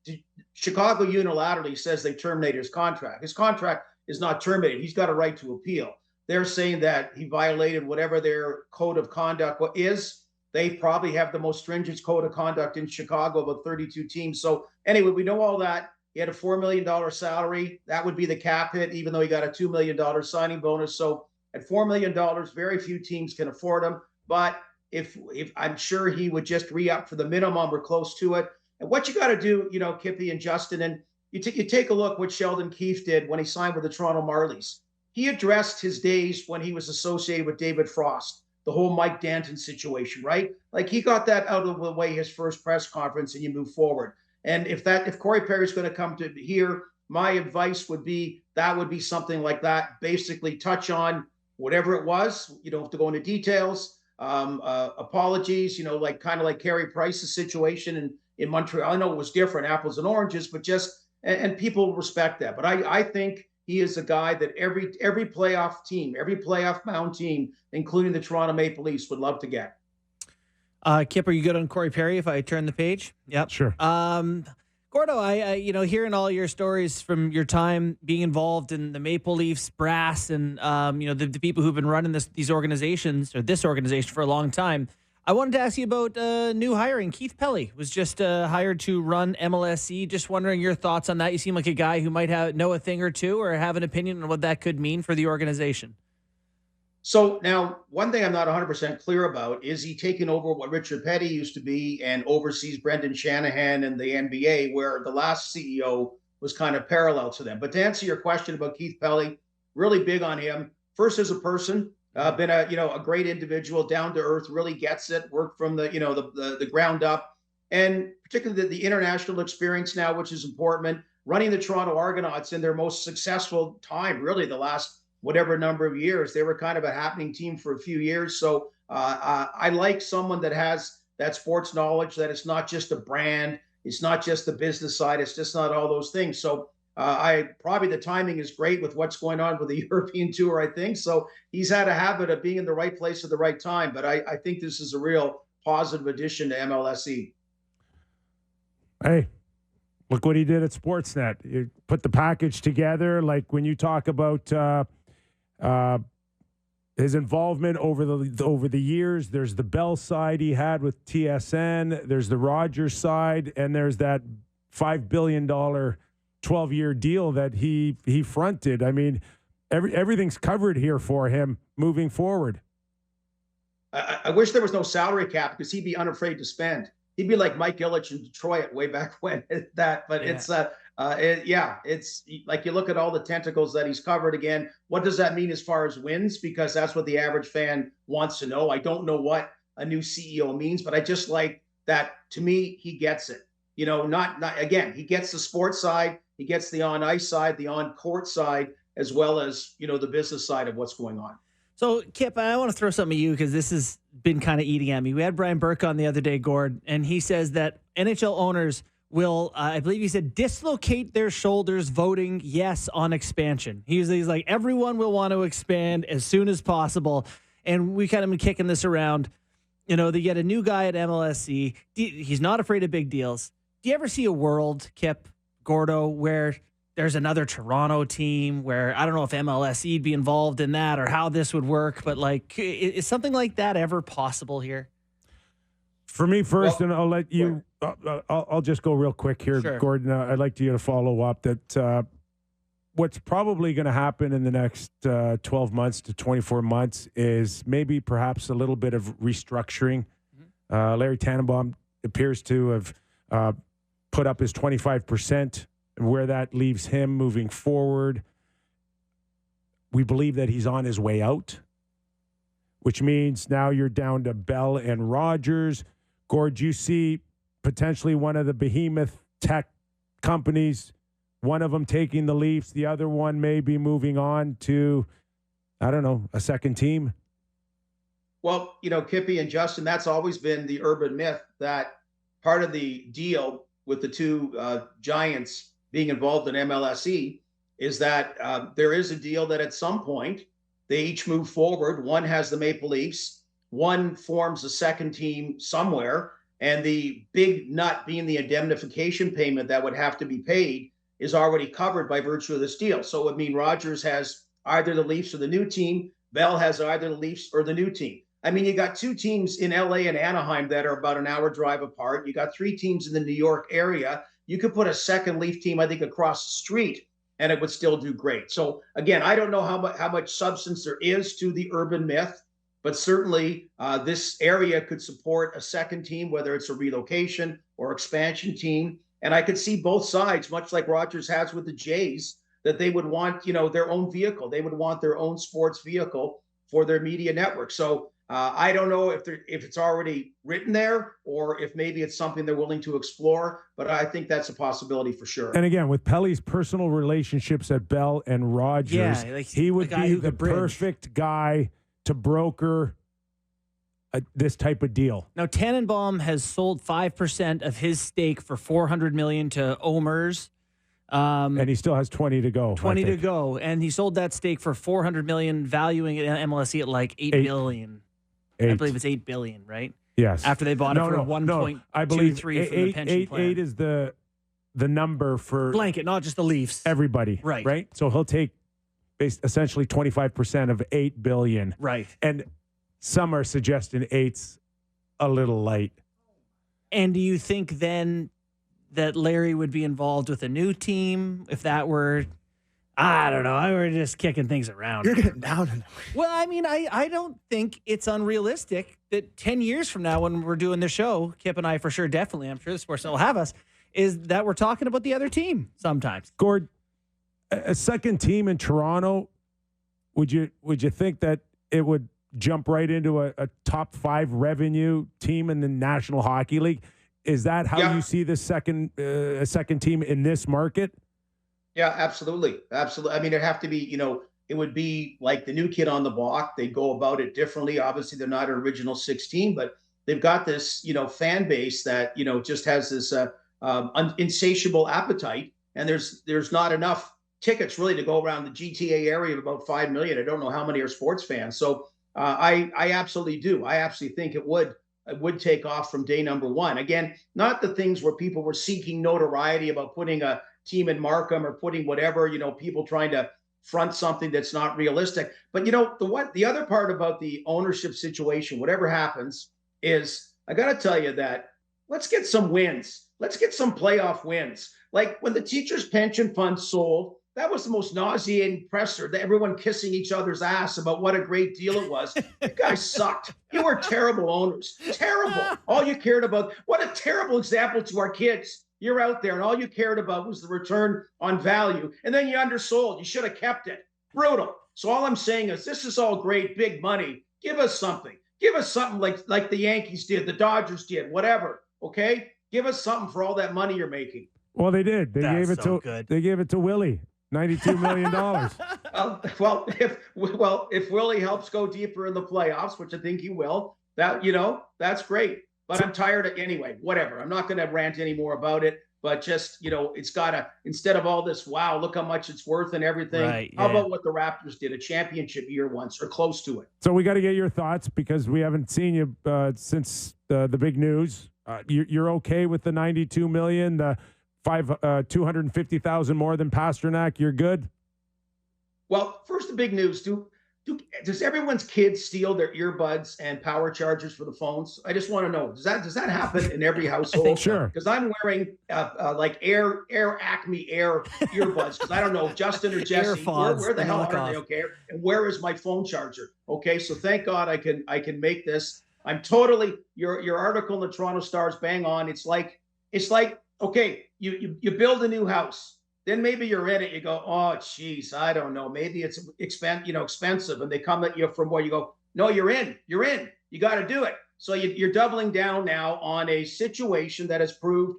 Chicago unilaterally says they terminated his contract. His contract is not terminated. He's got a right to appeal. They're saying that he violated whatever their code of conduct is. They probably have the most stringent code of conduct in Chicago, about 32 teams. So anyway, we know all that. He had a $4 million salary. That would be the cap hit, even though he got a $2 million signing bonus. So at $4 million, very few teams can afford him. But if I'm sure he would just re-up for the minimum or close to it. And what you got to do, Kippy and Justin, and you take a look what Sheldon Keefe did when he signed with the Toronto Marlies. He addressed his days when he was associated with David Frost, the whole Mike Danton situation, right? Like, he got that out of the way his first press conference, and you move forward. And if Corey Perry is going to come to here, my advice would be that would be something like that. Basically, touch on whatever it was. You don't have to go into details. Apologies, like kind of like Carey Price's situation in Montreal. I know it was different, apples and oranges, but and people respect that. But I think he is a guy that every playoff team, every playoff bound team, including the Toronto Maple Leafs, would love to get. Kip, are you good on Corey Perry if I turn the page? Yep. Sure. Gordo, I hearing all your stories from your time being involved in the Maple Leafs brass and, the people who've been running these organizations or this organization for a long time. I wanted to ask you about new hiring. Keith Pelly was just hired to run MLSE. Just wondering your thoughts on that. You seem like a guy who might know a thing or two or have an opinion on what that could mean for the organization. So now, one thing I'm not 100% clear about is he taking over what Richard Petty used to be and oversees Brendan Shanahan and the NBA, where the last CEO was kind of parallel to them. But to answer your question about Keith Pelly, really big on him. First, as a person, been a great individual, down to earth, really gets it. Worked from the ground up, and particularly the international experience now, which is important. Running the Toronto Argonauts in their most successful time, really the last whatever number of years. They were kind of a happening team for a few years. So I like someone that has that sports knowledge, that it's not just a brand, it's not just the business side, it's just not all those things. So probably the timing is great with what's going on with the European tour, I think. So he's had a habit of being in the right place at the right time. But I think this is a real positive addition to MLSE. Hey, look what he did at Sportsnet. You put the package together. Like when you talk about his involvement over the years, there's the Bell side he had with TSN, there's the Rogers side, and there's that $5 billion 12-year deal that he fronted. I mean, everything's covered here for him moving forward. I wish there was no salary cap, because he'd be unafraid to spend. He'd be like Mike Ilitch in Detroit way back when. But yeah. It's like you look at all the tentacles that he's covered again. What does that mean as far as wins? Because that's what the average fan wants to know. I don't know what a new CEO means, but I just like that. To me, he gets it. Not again, he gets the sports side, he gets the on ice side, the on court side, as well as, the business side of what's going on. So, Kip, I want to throw something at you because this has been kind of eating at me. We had Brian Burke on the other day, Gord, and he says that NHL owners will, I believe he said, dislocate their shoulders voting yes on expansion. He's like, everyone will want to expand as soon as possible. And we kind of been kicking this around. They get a new guy at MLSC. He's not afraid of big deals. Do you ever see a world, Kip, Gordo, where there's another Toronto team where I don't know if MLSE would be involved in that or how this would work, but is something like that ever possible here? For me first, and I'll let you, I'll just go real quick here, Sure. Gordon. I'd like you to follow up that what's probably going to happen in the next 12 months to 24 months is maybe perhaps a little bit of restructuring. Larry Tannenbaum appears to have put up his 25%, and where that leaves him moving forward. We believe that he's on his way out, which means now you're down to Bell and Rogers. Gord, you see potentially one of the behemoth tech companies, one of them taking the Leafs, the other one maybe moving on to, I don't know, a second team? Well, Kippy and Justin, that's always been the urban myth that part of the deal with the two giants being involved in MLSE is that there is a deal that at some point they each move forward. One has the Maple Leafs, one forms a second team somewhere, and the big nut being the indemnification payment that would have to be paid is already covered by virtue of this deal. So it would mean Rogers has either the Leafs or the new team. Bell has either the Leafs or the new team. I mean, you got two teams in LA and Anaheim that are about an hour drive apart. You got three teams in the New York area. You could put a second Leaf team, I think, across the street, and it would still do great. So again, I don't know how much substance there is to the urban myth, but certainly this area could support a second team, whether it's a relocation or expansion team. And I could see both sides, much like Rogers has with the Jays, that they would want, their own vehicle. They would want their own sports vehicle for their media network. So I don't know if it's already written there or if maybe it's something they're willing to explore, but I think that's a possibility for sure. And again, with Pelly's personal relationships at Bell and Rogers, he would be the perfect guy to broker this type of deal. Now, Tannenbaum has sold 5% of his stake for $400 million to Omers. And he still has 20 to go. 20 to go. And he sold that stake for $400 million, valuing it MLSE at like $8 billion. I believe it's $8 billion, right? Yes. After they bought it for 1.23 I believe from the pension plan. 8 is the number for blanket, not just the Leafs. Everybody. Right. So he'll take essentially 25% of $8 billion. Right. And some are suggesting 8's a little light. And do you think then that Larry would be involved with a new team if that were, I don't know, we're just kicking things around. You're getting down. Well, I mean, I don't think it's unrealistic that 10 years from now when we're doing the show, Kip and I for sure, definitely, I'm sure the Sportsnet will have us, is that we're talking about the other team sometimes. Gord, a second team in Toronto, would you think that it would jump right into a top 5 revenue team in the National Hockey League? Is that how you see this second team in this market? Yeah, absolutely. Absolutely. I mean, it'd have to be, it would be like the new kid on the block. They go about it differently. Obviously, they're not an original 16, but they've got this, fan base that, just has this insatiable appetite. And there's not enough tickets really to go around the GTA area of about 5 million. I don't know how many are sports fans. So I absolutely do. I absolutely think it would take off from day number one. Again, not the things where people were seeking notoriety about putting a team in Markham or putting whatever, people trying to front something that's not realistic. But the other part about the ownership situation, whatever happens, is I got to tell you that let's get some wins. Let's get some playoff wins. Like when the teachers' pension fund sold, that was the most nauseating presser, that everyone kissing each other's ass about what a great deal it was. You guys sucked. You were terrible owners. Terrible. All you cared about. What a terrible example to our kids. You're out there, and all you cared about was the return on value, and then you undersold. You should have kept it. Brutal. So all I'm saying is, this is all great, big money. Give us something. Give us something like the Yankees did, the Dodgers did, whatever. Okay, give us something for all that money you're making. Well, they did. They That's gave it so to good. they gave it to Willie. $92 million. If Willie helps go deeper in the playoffs, which I think he will, that's great. But I'm tired of anyway. Whatever. I'm not going to rant anymore about it. But just it's gotta, instead of all this, wow, look how much it's worth and everything. Right, How yeah. about what the Raptors did, a championship year once or close to it? So we got to get your thoughts because we haven't seen you since the big news. You're okay with the $92 million, the $250,000 more than Pasternak? You're good. Well, first, the big news. Does everyone's kids steal their earbuds and power chargers for the phones? I just want to know. Does that happen in every household? Sure. Because I'm wearing like Air Acme Air earbuds because I don't know, Justin or Jesse, where the hell are they? Okay, and where is my phone charger? Okay, so thank God I can make this. I'm totally your article in the Toronto Star is bang on. It's like okay, you build a new house. Then maybe you're in it. You go, oh, geez, I don't know. Maybe it's expensive. And they come at you from where you go, no, you're in. You got to do it. So you're doubling down now on a situation that has proved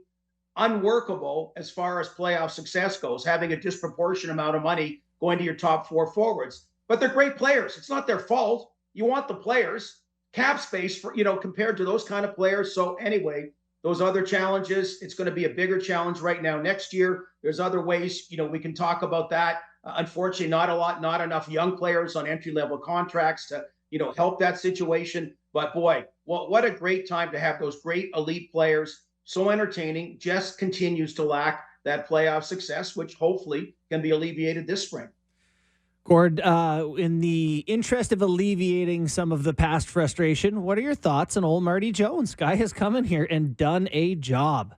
unworkable as far as playoff success goes, having a disproportionate amount of money going to your top four forwards. But they're great players. It's not their fault. You want the players. Cap space for, compared to those kind of players. So anyway, those other challenges, it's going to be a bigger challenge right now next year. There's other ways, we can talk about that. Unfortunately, not enough young players on entry-level contracts to, help that situation. But boy, what a great time to have those great elite players. So entertaining, just continues to lack that playoff success, which hopefully can be alleviated this spring. Gord, in the interest of alleviating some of the past frustration, what are your thoughts on old Marty Jones? Guy has come in here and done a job.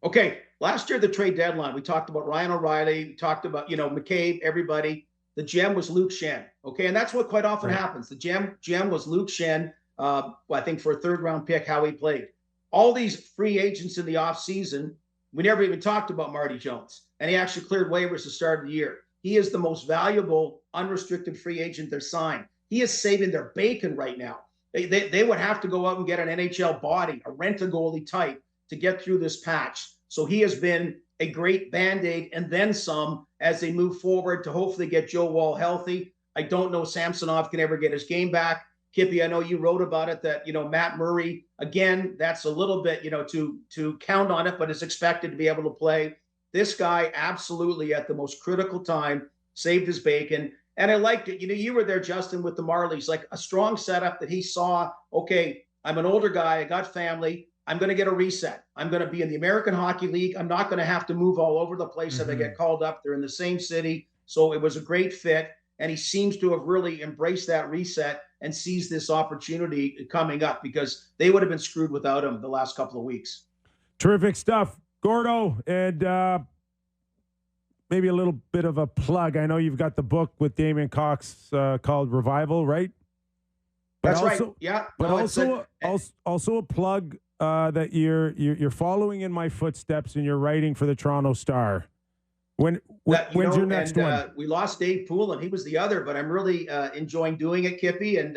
Okay, last year, the trade deadline, we talked about Ryan O'Reilly, we talked about, McCabe, everybody. The gem was Luke Schenn, okay? And that's what quite often happens. The gem was Luke Schenn, I think for a third-round pick, how he played. All these free agents in the offseason, we never even talked about Marty Jones. And he actually cleared waivers to start the year. He is the most valuable unrestricted free agent they're signed. He is saving their bacon right now. They would have to go out and get an NHL body, a rent-a-goalie type to get through this patch. So he has been a great Band-Aid and then some as they move forward to hopefully get Joe Wall healthy. I don't know Samsonov can ever get his game back. Kippy, I know you wrote about it that, Matt Murray, again, that's a little bit, to count on it, but is expected to be able to play. This guy absolutely at the most critical time saved his bacon. And I liked it. You were there, Justin, with the Marlies, like a strong setup that he saw, okay, I'm an older guy. I got family. I'm going to get a reset. I'm going to be in the American Hockey League. I'm not going to have to move all over the place if I get called up. They're in the same city. So it was a great fit. And he seems to have really embraced that reset and sees this opportunity coming up because they would have been screwed without him the last couple of weeks. Terrific stuff, Gordo. And maybe a little bit of a plug. I know you've got the book with Damien Cox called Revival, right? But That's also, right. Yeah. But No, also a plug that you're following in my footsteps and you're writing for the Toronto Star. When's your next one? We lost Dave Poulin. He was the other, but I'm really enjoying doing it, Kippy. And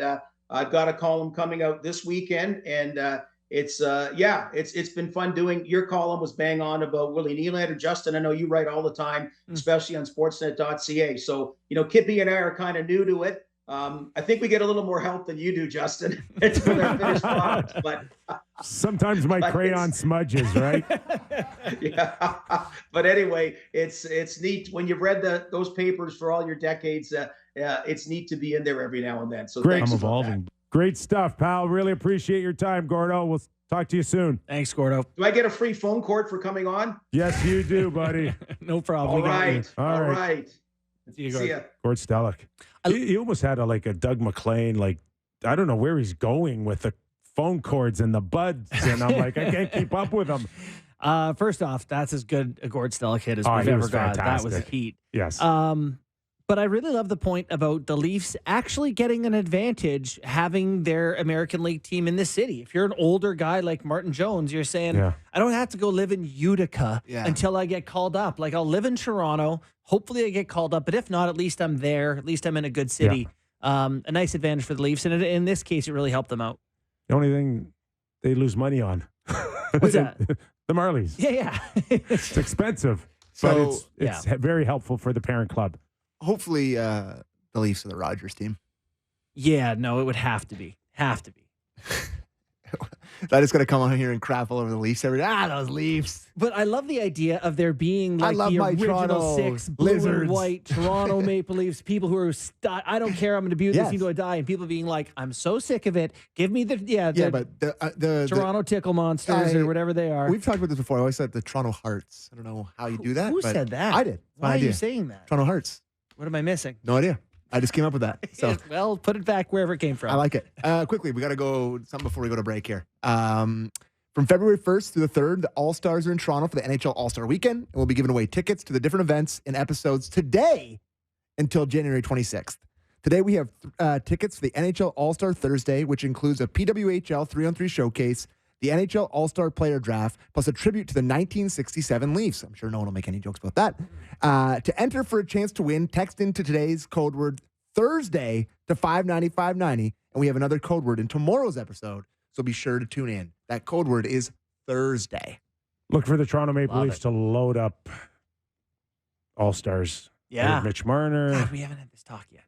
I've got a column coming out this weekend. And it's been fun doing. Your column was bang on about Willie Nylander. Justin, I know you write all the time, especially on sportsnet.ca. So, Kippy and I are kind of new to it. I think we get a little more help than you do, Justin. It's with our finished products, but sometimes my crayon smudges, right? Yeah, but anyway, it's neat when you've read those papers for all your decades. It's neat to be in there every now and then. So great. Thanks I'm evolving. Great stuff, pal. Really appreciate your time, Gordo. We'll talk to you soon. Thanks, Gordo. Do I get a free phone cord for coming on? Yes, you do, buddy. No problem. All right. See you, See ya. Gord Stellick. He almost had a Doug McLean, I don't know where he's going with the phone cords and the buds. And I'm like, I can't keep up with him. First off, that's as good a Gord Stellick hit as we've he ever was got. fantastic. That was heat. Yes. But But I really love the point about the Leafs actually getting an advantage having their American League team in this city. If you're an older guy like Martin Jones, you're saying, I don't have to go live in Utica until I get called up. Like, I'll live in Toronto. Hopefully I get called up. But if not, at least I'm there. At least I'm in a good city. A nice advantage for the Leafs. And in this case, it really helped them out. The only thing they lose money on. What's that? The Marlies. Yeah. It's expensive, but it's very helpful for the parent club. Hopefully, the Leafs are the Rogers team. Yeah, no, it would have to be. That is going to come on here and crap all over the Leafs every day. Those Leafs. But I love the idea of there being I like love the my original Toronto 6 blue Lizards. and white Toronto Maple Leafs, people who are, I don't care, I'm going to be with this team till I die, and people being like, I'm so sick of it. Give me the Toronto Tickle Monsters or whatever they are. We've talked about this before. I always said the Toronto Hearts. I don't know how you do that. Who said that? I did. Why are you saying that? Toronto Hearts. What am I missing? No idea. I just came up with that. So well, put it back wherever it came from. I like it. Quickly, we got to go something before we go to break here. From February 1st through the 3rd, the All-Stars are in Toronto for the NHL All-Star Weekend, and we'll be giving away tickets to the different events and episodes today until January 26th. Today, we have tickets for the NHL All-Star Thursday, which includes a PWHL 3-on-3 showcase, the NHL All-Star Player Draft, plus a tribute to the 1967 Leafs. I'm sure no one will make any jokes about that. To enter for a chance to win, text into today's code word Thursday to 590-590, and we have another code word in tomorrow's episode, so be sure to tune in. That code word is Thursday. Look for the Toronto Maple Leafs to load up All-Stars. Yeah. Mitch Marner. God, we haven't had this talk yet.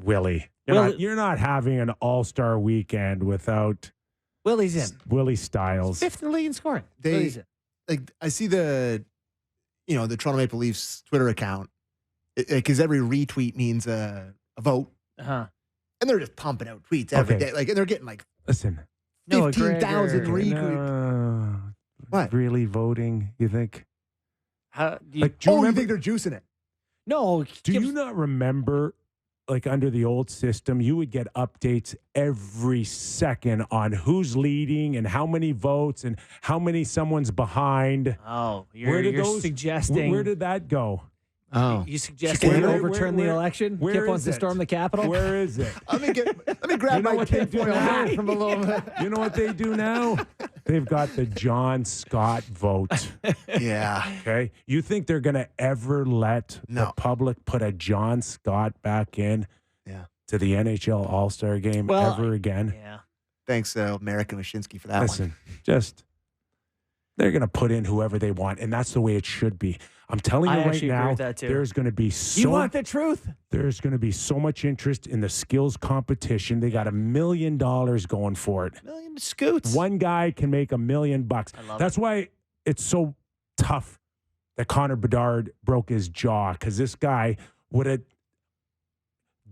Willie. You're not having an All-Star weekend without Willie's in. Willie Styles. 5th in the league in scoring. Willie's in. Like, I see the Toronto Maple Leafs Twitter account, because every retweet means a vote. Uh-huh. And they're just pumping out tweets every day. Like, and they're getting like 15,000 retweets. What? Really voting, you think? You think they're juicing it? No. Do you not remember, like, under the old system, you would get updates every second on who's leading and how many votes and how many someone's behind? Oh, you're suggesting. Where did that go? Oh, you suggesting they overturn the election? Kip wants to storm the Capitol. Where is it? let me grab my tinfoil hat from a little. You know what they do now? They've got the John Scott vote. Yeah. Okay. You think they're going to ever let the public put a John Scott back in? To the NHL All-Star Game ever again? Yeah. Thanks, Marek and Wyshynski, for that one. They're going to put in whoever they want, and that's the way it should be. I'm telling you right now, there's going to be You want the truth? There's going to be so much interest in the skills competition. They got $1 million going for it. $1 million scoots. One guy can make $1 million. That's why it's so tough that Connor Bedard broke his jaw, because this guy would have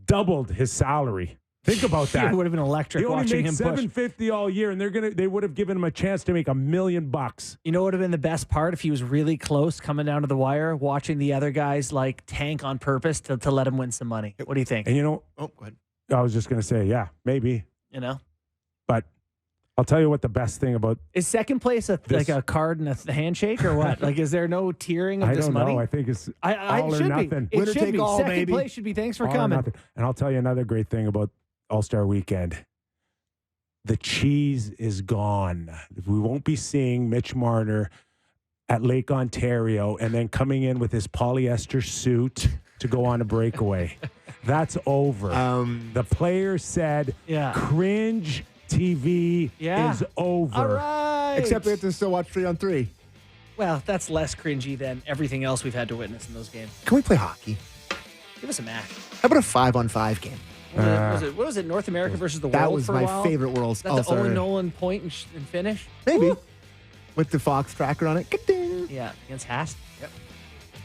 doubled his salary. Think about that. It would have been electric watching him push. $750 all year, and they would have given him a chance to make $1 million. You know what would have been the best part if he was really close coming down to the wire, watching the other guys like tank on purpose to let him win some money. What do you think? And go ahead. I was just going to say, yeah, maybe. But I'll tell you what the best thing about is second place like a card and a handshake or what? Like, is there no tiering of this money? I don't know. I think it's all or nothing. It should be. Second place should be thanks for coming. And I'll tell you another great thing about All-Star Weekend. The cheese is gone. We won't be seeing Mitch Marner at Lake Ontario and then coming in with his polyester suit to go on a breakaway. That's over. The players said, cringe TV is over. All right. Except we have to still watch 3-on-3. Well, that's less cringy than everything else we've had to witness in those games. Can we play hockey? Give us a match. How about a 5-on-5 game? What was it? North America versus the world? That was my favorite World All-Star. That the Owen Nolan point and finish? Maybe. Woo. With the Fox tracker on it. Ka-ding. Yeah, against Hast. Yep.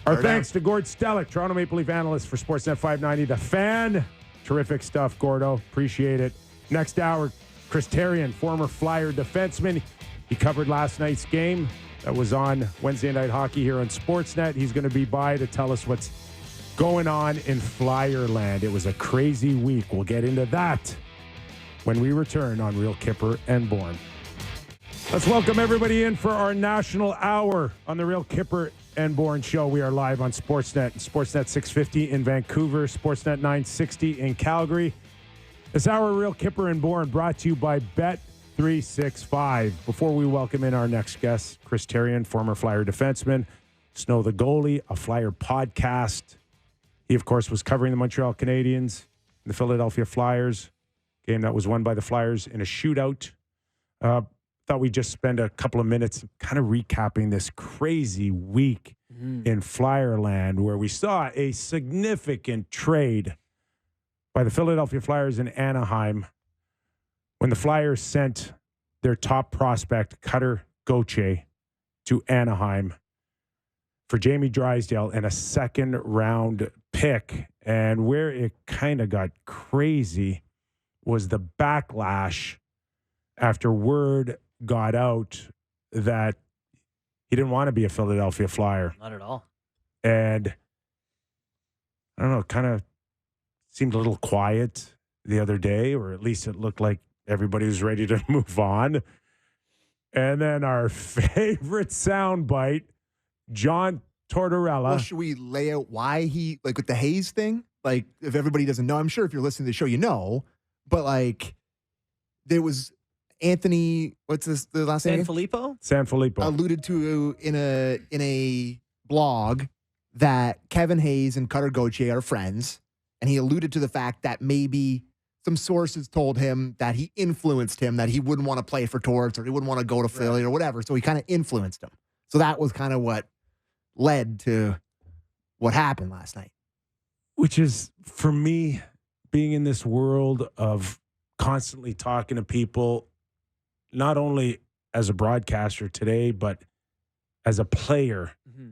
Our thanks to Gord Stellick, Toronto Maple Leaf analyst for Sportsnet 590. The Fan. Terrific stuff, Gordo. Appreciate it. Next hour, Chris Therien, former Flyer defenseman. He covered last night's game that was on Wednesday Night Hockey here on Sportsnet. He's going to be by to tell us what's going on in Flyerland. It was a crazy week. We'll get into that when we return on Real Kyper and Bourne. Let's welcome everybody in for our national hour on the Real Kyper and Bourne show. We are live on Sportsnet, Sportsnet 650 in Vancouver, Sportsnet 960 in Calgary. This hour, Real Kyper and Bourne, brought to you by Bet365. Before we welcome in our next guest, Chris Therien, former Flyer defenseman, Snow the Goalie, a Flyer podcast. He, of course, was covering the Montreal Canadiens, the Philadelphia Flyers, game that was won by the Flyers in a shootout. Thought we'd just spend a couple of minutes kind of recapping this crazy week in Flyerland, where we saw a significant trade by the Philadelphia Flyers in Anaheim when the Flyers sent their top prospect, Cutter Gauthier, to Anaheim for Jamie Drysdale and a second-round pick. And where it kind of got crazy was the backlash after word got out that he didn't want to be a Philadelphia Flyer. Not at all. And I don't know, kind of seemed a little quiet the other day, or at least it looked like everybody was ready to move on. And then our favorite soundbite, John Tortorella. Well, should we lay out why he, like with the Hayes thing? Like, if everybody doesn't know, I'm sure if you're listening to the show, you know, but like there was Anthony, what's this, the last name? Sanfilippo alluded to in a blog that Kevin Hayes and Cutter Gauthier are friends, and he alluded to the fact that maybe some sources told him that he influenced him, that he wouldn't want to play for Torts or he wouldn't want to go to Philly or whatever. So he kind of influenced him. So that was kind of what led to what happened last night. Which is, for me, being in this world of constantly talking to people, not only as a broadcaster today, but as a player. Mm-hmm.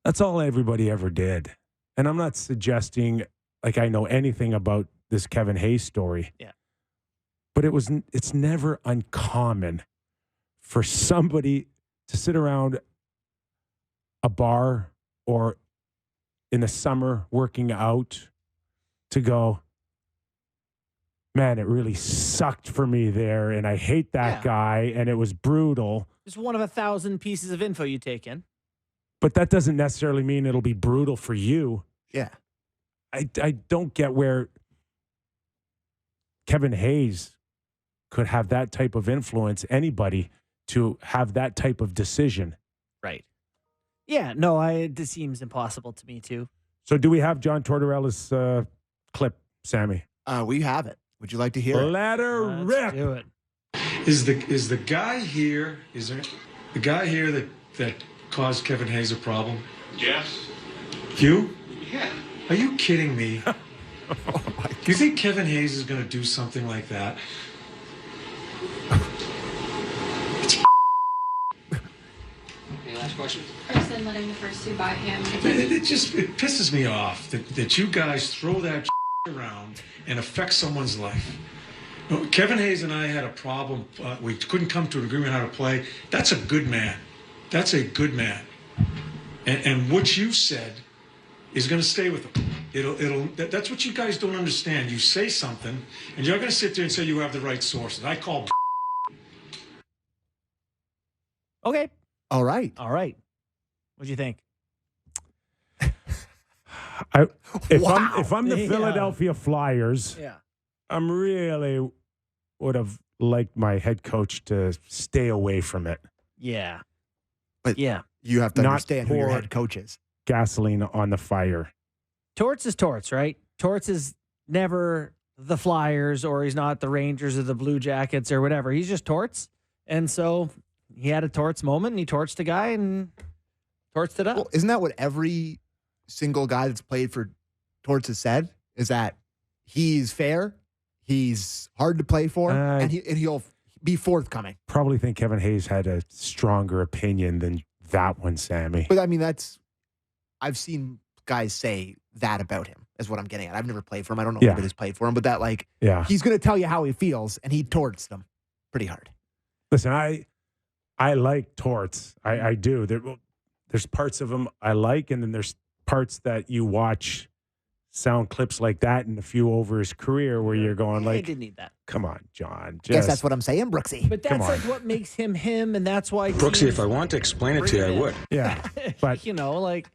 That's all everybody ever did. And I'm not suggesting like I know anything about this Kevin Hayes story. Yeah. But it's never uncommon for somebody to sit around a bar or in the summer working out to go, man, it really sucked for me there, and I hate that guy, and it was brutal. Just one of 1,000 pieces of info you take in. But that doesn't necessarily mean it'll be brutal for you. Yeah. I don't get where Kevin Hayes could have that type of influence, anybody, to have that type of decision. Right. Yeah, no, this seems impossible to me, too. So do we have John Tortorella's clip, Sammy? We have it. Would you like to hear it? Let her rip. Do it. Is the guy here? Is there the guy here that caused Kevin Hayes a problem? Yes. You? Yeah. Are you kidding me? Do you think Kevin Hayes is going to do something like that? Any last questions? Person letting the first two buy him. It pisses me off that you guys throw that around and affect someone's life. No, Kevin Hayes and I had a problem. We couldn't come to an agreement how to play. That's a good man. That's a good man. And what you said is going to stay with him. That's what you guys don't understand. You say something, and you're going to sit there and say you have the right sources. I call. Okay. All right. What'd you think? If I'm the Philadelphia Flyers, I'm really would have liked my head coach to stay away from it. Yeah. But you have to understand who your head coach is. Gasoline on the fire. Torts is Torts, right? Torts is never the Flyers, or he's not the Rangers or the Blue Jackets or whatever. He's just Torts. And so he had a Torts moment, and he torched the guy and torched it up. Well, isn't that what every single guy that's played for Torts has said? Is that he's fair, he's hard to play for, and he'll be forthcoming. Probably think Kevin Hayes had a stronger opinion than that one, Sammy. But I mean, I've seen guys say that about him, is what I'm getting at. I've never played for him. I don't know if anybody's played for him, but that he's going to tell you how he feels, and he torts them pretty hard. Listen, I like Torts. I do. There's parts of him I like, and then there's parts that you watch sound clips like that and a few over his career where you're going I like, didn't need that. come on, John. Guess that's what I'm saying, Brooksy. But that's like what makes him him, and that's why Brooksy, teams if I want to explain it to you, I would. Yeah. But you know, like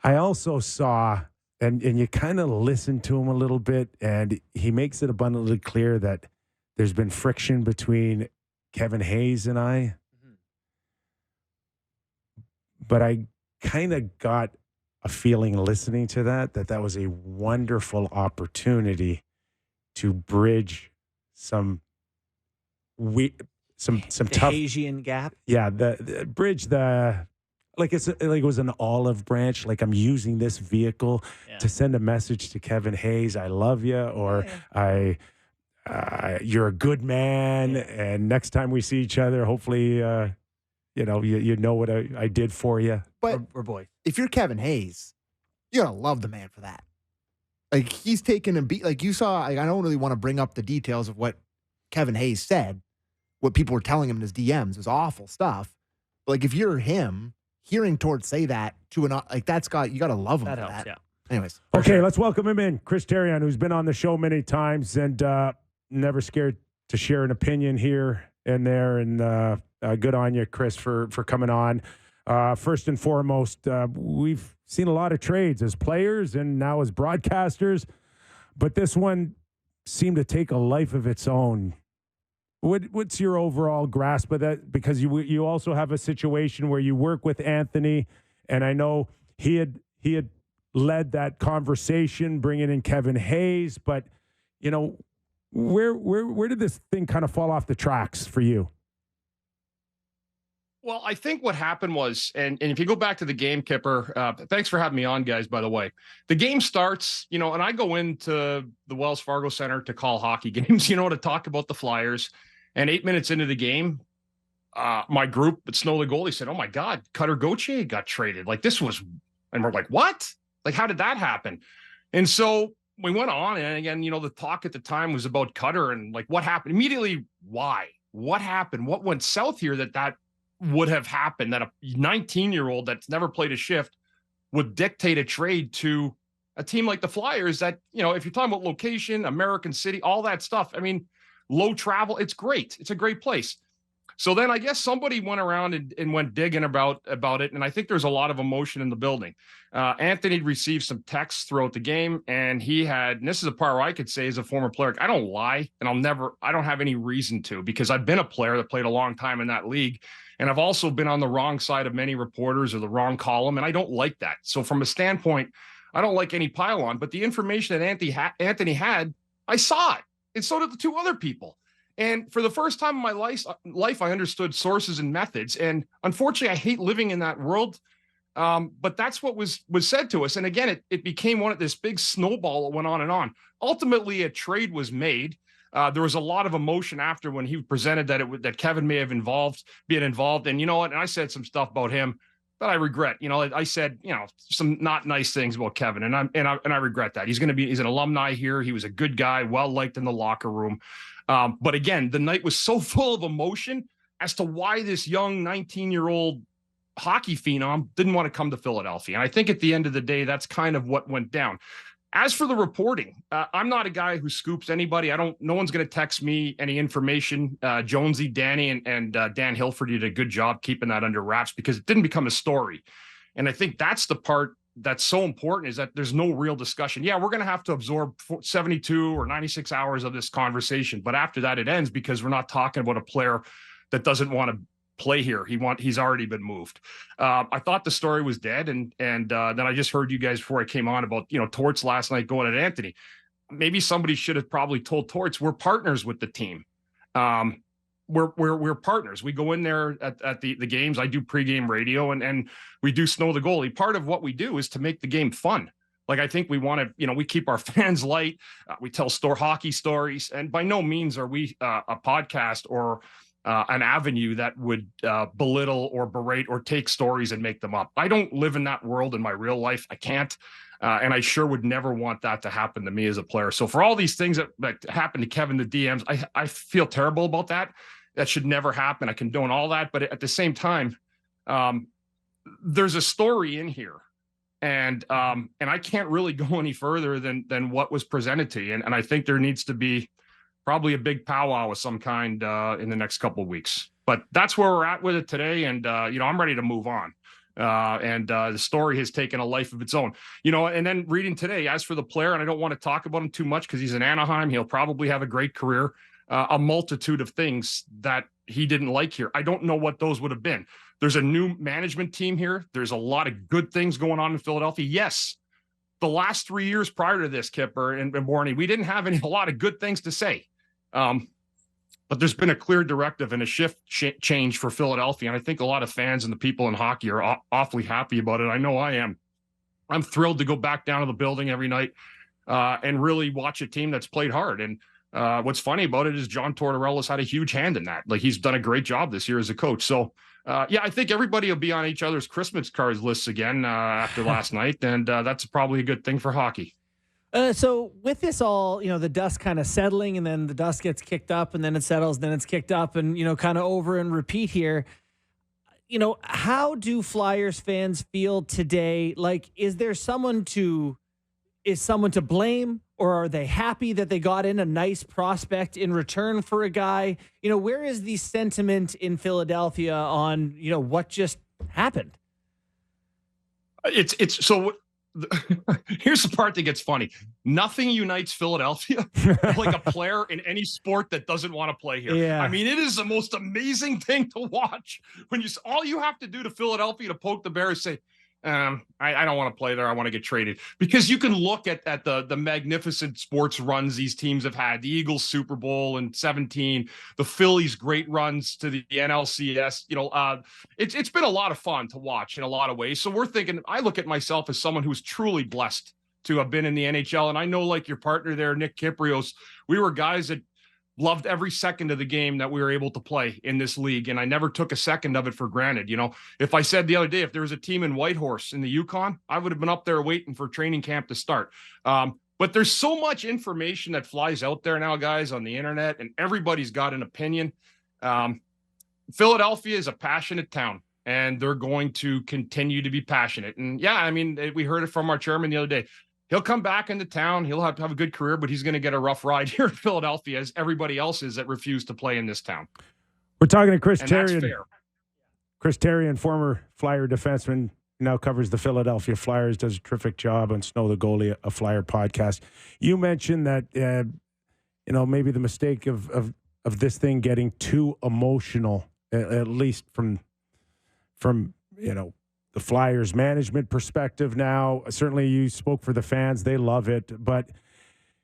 I also saw, and you kind of listen to him a little bit, and he makes it abundantly clear that there's been friction between Kevin Hayes and I. But I kind of got a feeling listening to that was a wonderful opportunity to bridge some tough Asian gap. Yeah, the bridge like it was an olive branch. Like I'm using this vehicle to send a message to Kevin Hayes, I love you, or you're a good man, and next time we see each other, hopefully, you know what I did for you. But or boy, if you're Kevin Hayes, you're gonna love the man for that. Like he's taken a beat. Like you saw. Like, I don't really want to bring up the details of what Kevin Hayes said. What people were telling him in his DMs was awful stuff. But like if you're him, hearing Torts say that to an you got to love him. that for helps. that. Yeah. Anyways, Okay, let's welcome him in. Chris Therien, who's been on the show many times and never scared to share an opinion here and there. And good on you, Chris, for coming on. First and foremost, we've seen a lot of trades as players and now as broadcasters, but this one seemed to take a life of its own. What's your overall grasp of that? Because you also have a situation where you work with Anthony, and I know he had led that conversation, bringing in Kevin Hayes, but you know, where did this thing kind of fall off the tracks for you? Well, I think what happened was, and if you go back to the game, Kyper, thanks for having me on, guys, by the way. The game starts, you know, and I go into the Wells Fargo Center to call hockey games, you know, to talk about the Flyers. And 8 minutes into the game, my group at Snow the goalie said, oh, my God, Cutter Gauthier got traded. Like, this was, and we're like, what? Like, how did that happen? And so we went on, and again, you know, the talk at the time was about Cutter and, like, what happened? Immediately, why? What happened? What went south here that would have happened, that a 19-year-old that's never played a shift would dictate a trade to a team like the Flyers that, you know, if you're talking about location, American city, all that stuff, I mean, low travel, it's great. It's a great place. So then I guess somebody went around and went digging about it, and I think there's a lot of emotion in the building. Anthony received some texts throughout the game, and he had, and this is a part where I could say as a former player, I don't lie, and I don't have any reason to, because I've been a player that played a long time in that league, and I've also been on the wrong side of many reporters or the wrong column, and I don't like that. So from a standpoint, I don't like any pile-on, but the information that Anthony had, I saw it, and so did the two other people. And for the first time in my life, I understood sources and methods. And unfortunately, I hate living in that world. But that's what was said to us. And again, it became this big snowball that went on and on. Ultimately, a trade was made. There was a lot of emotion after when he presented that Kevin may have been involved. And you know what? And I said some stuff about him that I regret. You know, I said, you know, some not nice things about Kevin, and I regret that. He's an alumni here. He was a good guy, well liked in the locker room. But again, the night was so full of emotion as to why this young 19-year-old hockey phenom didn't want to come to Philadelphia. And I think at the end of the day, that's kind of what went down. As for the reporting, I'm not a guy who scoops anybody. No one's going to text me any information. Jonesy, Danny, and Dan Hilford did a good job keeping that under wraps because it didn't become a story. And I think that's the part that's so important, is that there's no real discussion. Yeah, we're going to have to absorb 72 or 96 hours of this conversation. But after that, it ends, because we're not talking about a player that doesn't want to play here. He's already been moved. I thought the story was dead. And then I just heard you guys before I came on about, you know, Torts last night going at Anthony. Maybe somebody should have probably told Torts, we're partners with the team. We're partners. We go in there at the games. I do pregame radio and we do Snow the goalie. Part of what we do is to make the game fun. Like, I think we want to, you know, we keep our fans light. We tell hockey stories, and by no means are we a podcast or an avenue that would belittle or berate or take stories and make them up. I don't live in that world in my real life. I can't. And I sure would never want that to happen to me as a player. So for all these things that happened to Kevin, the DMs, I feel terrible about that. That should never happen. I condone all that. But at the same time, there's a story in here And I can't really go any further than what was presented to you. And I think there needs to be probably a big powwow of some kind in the next couple of weeks. But that's where we're at with it today. And, I'm ready to move on. The story has taken a life of its own, and then reading today, as for the player, and I don't want to talk about him too much because he's in Anaheim. He'll probably have a great career, a multitude of things that he didn't like here. I don't know what those would have been. There's a new management team here. There's a lot of good things going on in Philadelphia. Yes, the last 3 years prior to this, Kyper and Bourne, we didn't have a lot of good things to say. But there's been a clear directive and a shift change for Philadelphia. And I think a lot of fans and the people in hockey are awfully happy about it. I know I am. I'm thrilled to go back down to the building every night and really watch a team that's played hard. And what's funny about it is John Tortorella's had a huge hand in that. Like, he's done a great job this year as a coach. So, I think everybody will be on each other's Christmas cards lists again after last night. And that's probably a good thing for hockey. So with this all, the dust kind of settling, and then the dust gets kicked up, and then it settles, then it's kicked up, and, kind of over and repeat here. How do Flyers fans feel today? Like, is someone to blame, or are they happy that they got in a nice prospect in return for a guy? Where is the sentiment in Philadelphia on, what just happened? It's so. Here's the part that gets funny. Nothing unites Philadelphia like a player in any sport that doesn't want to play here. Yeah. I mean, it is the most amazing thing to watch when all you have to do to Philadelphia to poke the bear is say, I don't want to play there. I want to get traded. Because you can look at the magnificent sports runs these teams have had. The Eagles Super Bowl in 2017, the Phillies great runs to the NLCS. It's been a lot of fun to watch in a lot of ways. So we're thinking, I look at myself as someone who's truly blessed to have been in the NHL. And I know, like your partner there, Nick Kyprios, we were guys that loved every second of the game that we were able to play in this league. And I never took a second of it for granted. If I said the other day, if there was a team in Whitehorse in the Yukon, I would have been up there waiting for training camp to start. But there's so much information that flies out there now, guys, on the internet, and everybody's got an opinion. Philadelphia is a passionate town, and they're going to continue to be passionate. And we heard it from our chairman the other day. He'll come back into town. He'll have to have a good career, but he's going to get a rough ride here in Philadelphia, as everybody else is that refuse to play in this town. We're talking to Chris Therien. That's fair. Chris Therien, former Flyer defenseman, now covers the Philadelphia Flyers, does a terrific job on Snow the Goalie, a Flyer podcast. You mentioned that, maybe the mistake of this thing getting too emotional, at least from the Flyers management perspective now. Certainly you spoke for the fans. They love it. But,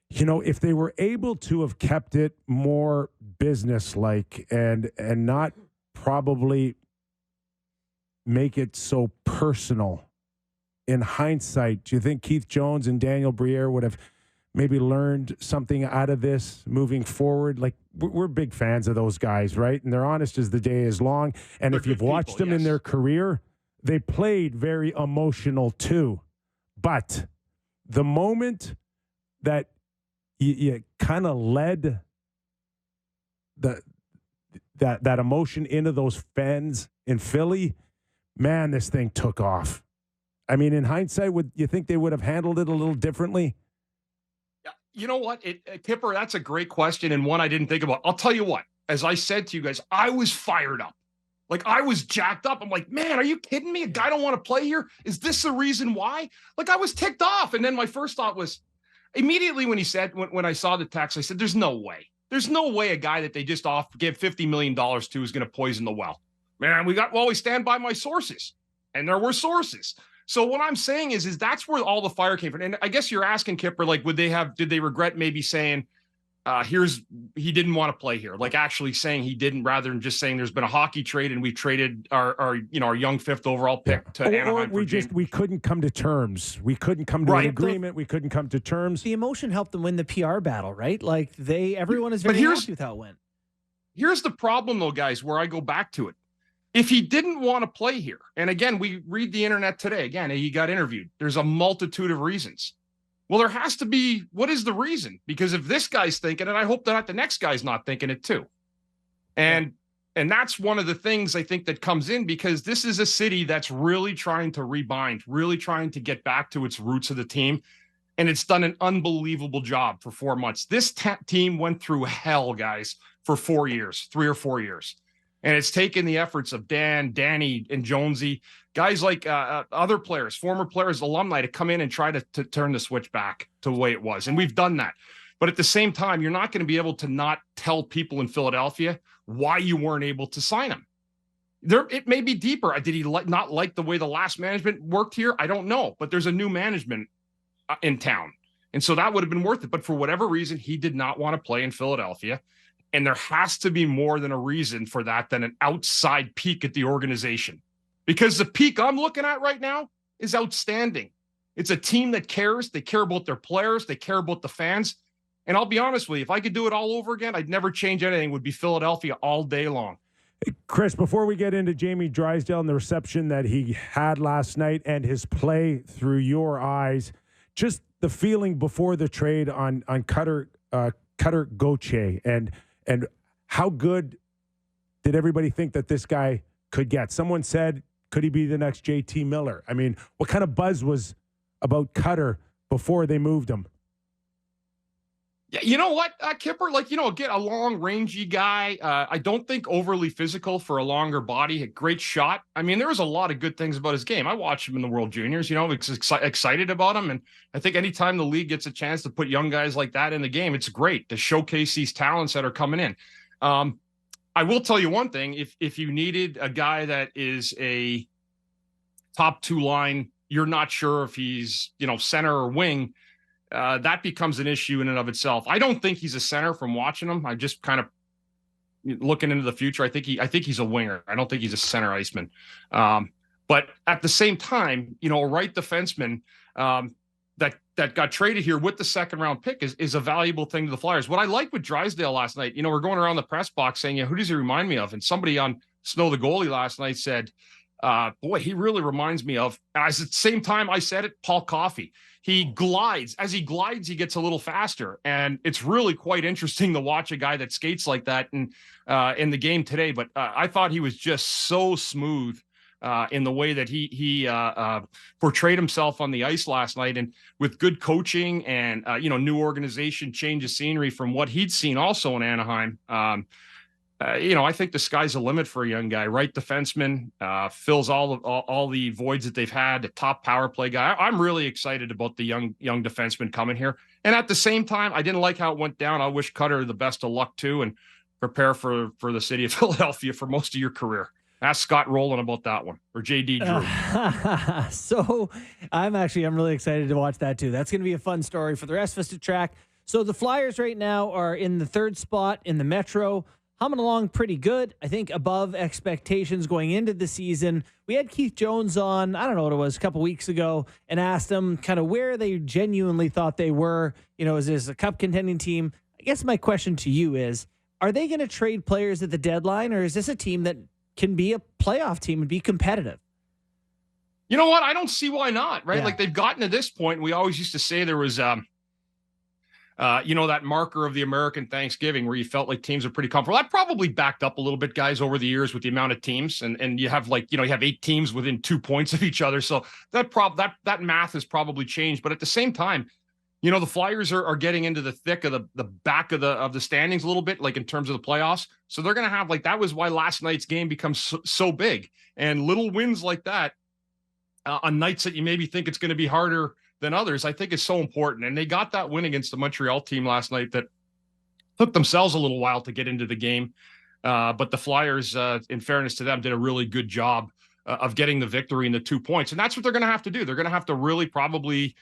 if they were able to have kept it more businesslike and not probably make it so personal, in hindsight, do you think Keith Jones and Daniel Briere would have maybe learned something out of this moving forward? Like, we're big fans of those guys, right? And they're honest as the day is long. And if you've watched them in their career, they played very emotional too. But the moment that you kind of led that emotion into those fans in Philly, man, this thing took off. I mean, in hindsight, would you think they would have handled it a little differently? You know what, Kyper, that's a great question, and one I didn't think about. I'll tell you what, as I said to you guys, I was fired up. Like, I was jacked up. I'm like, man, are you kidding me? A guy don't want to play here? Is this the reason why? Like, I was ticked off. And then my first thought was, immediately when he said, when I saw the text, I said, there's no way. There's no way a guy that they just give $50 million to is going to poison the well. Man, we stand by my sources. And there were sources. So what I'm saying is that's where all the fire came from. And I guess you're asking, Kyper, like, did they regret maybe saying, he didn't want to play here, like actually saying he didn't, rather than just saying there's been a hockey trade and we traded our young 5th overall pick to Anaheim. We couldn't come to terms. We couldn't come to an agreement. We couldn't come to terms. The emotion helped them win the PR battle, right? Like, everyone is very happy with how it went. Here's the problem though, guys, where I go back to it. If he didn't want to play here, and again, we read the internet today, again, he got interviewed. There's a multitude of reasons. Well, there has to be, what is the reason? Because if this guy's thinking it, I hope that the next guy's not thinking it too. And And that's one of the things I think that comes in, because this is a city that's really trying to rebind, really trying to get back to its roots of the team. And it's done an unbelievable job for 4 months. This team went through hell, guys, for 4 years, 3 or 4 years. And it's taken the efforts of Dan, Danny, and Jonesy, guys like other players, former players, alumni, to come in and try to turn the switch back to the way it was. And we've done that. But at the same time, you're not going to be able to not tell people in Philadelphia why you weren't able to sign him. It may be deeper. Did he not like the way the last management worked here? I don't know. But there's a new management in town. And so that would have been worth it. But for whatever reason, he did not want to play in Philadelphia. And there has to be more than a reason for that than an outside peek at the organization. Because the peak I'm looking at right now is outstanding. It's a team that cares. They care about their players. They care about the fans. And I'll be honest with you, if I could do it all over again, I'd never change anything. It would be Philadelphia all day long. Chris, before we get into Jamie Drysdale and the reception that he had last night and his play through your eyes, just the feeling before the trade on Cutter Gauthier and how good did everybody think that this guy could get? Someone said, could he be the next JT Miller? I mean, what kind of buzz was about Cutter before they moved him? Yeah, you know what, Kyper? Get a long, rangy guy. I don't think overly physical for a longer body. A great shot. I mean, there was a lot of good things about his game. I watched him in the World Juniors. Excited about him. And I think anytime the league gets a chance to put young guys like that in the game, it's great to showcase these talents that are coming in. I will tell you one thing. If you needed a guy that is a top 2 line, you're not sure if he's, center or wing, that becomes an issue in and of itself. I don't think he's a center from watching him. I'm just kind of looking into the future. I think he's a winger. I don't think he's a center iceman. But at the same time, a right defenseman that got traded here with the second round pick is a valuable thing to the Flyers. What I liked with Drysdale last night, we're going around the press box saying, who does he remind me of? And somebody on Snow the Goalie last night said, boy, he really reminds me of, and at the same time I said it, Paul Coffey. He glides. As he glides, he gets a little faster. And it's really quite interesting to watch a guy that skates like that in the game today. But I thought he was just so smooth in the way that he portrayed himself on the ice last night. And with good coaching and, new organization, change of scenery from what he'd seen also in Anaheim, I think the sky's the limit for a young guy. Right defenseman, fills all the voids that they've had. The top power play guy. I'm really excited about the young defenseman coming here. And at the same time, I didn't like how it went down. I wish Cutter the best of luck too, and prepare for the city of Philadelphia for most of your career. Ask Scott Rowland about that one, or JD Drew. So I'm really excited to watch that too. That's going to be a fun story for the rest of us to track. So the Flyers right now are in the 3rd spot in the Metro, humming along pretty good. I think above expectations going into the season. We had Keith Jones on, I don't know what it was, a couple weeks ago, and asked him kind of where they genuinely thought they were. Is this a cup contending team? I guess my question to you is, are they going to trade players at the deadline, or is this a team that can be a playoff team and be competitive? You know what? I don't see why not, right? Yeah. Like, they've gotten to this point. We always used to say there was, that marker of the American Thanksgiving where you felt like teams are pretty comfortable. That probably backed up a little bit, guys, over the years with the amount of teams. And you have you have 8 teams within 2 points of each other. So that math has probably changed. But at the same time, the Flyers are getting into the thick of the back of the standings a little bit, like in terms of the playoffs. So they're going to have that was why last night's game becomes so big. And little wins like that on nights that you maybe think it's going to be harder than others, I think is so important. And they got that win against the Montreal team last night that took themselves a little while to get into the game. But the Flyers, in fairness to them, did a really good job of getting the victory and the 2 points. And that's what they're going to have to do. They're going to have to really probably,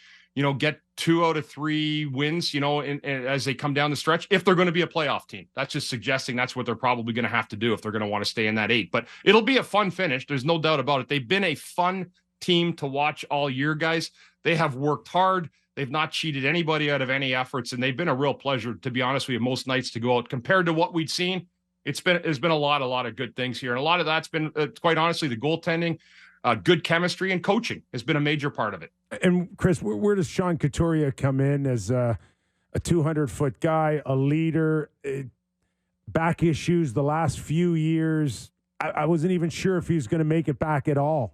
get 2 out of 3 wins, as they come down the stretch, if they're going to be a playoff team. That's just suggesting that's what they're probably going to have to do if they're going to want to stay in that 8. But it'll be a fun finish. There's no doubt about it. They've been a fun team to watch all year, guys. They have worked hard. They've not cheated anybody out of any efforts, and they've been a real pleasure, to be honest with you, most nights to go out. Compared to what we'd seen, there's been a lot of good things here. And a lot of that's been, quite honestly, the goaltending, good chemistry, and coaching has been a major part of it. And Chris, where does Sean Couturier come in as a 200-foot guy, a leader? back issues the last few years. I wasn't even sure if he was going to make it back at all.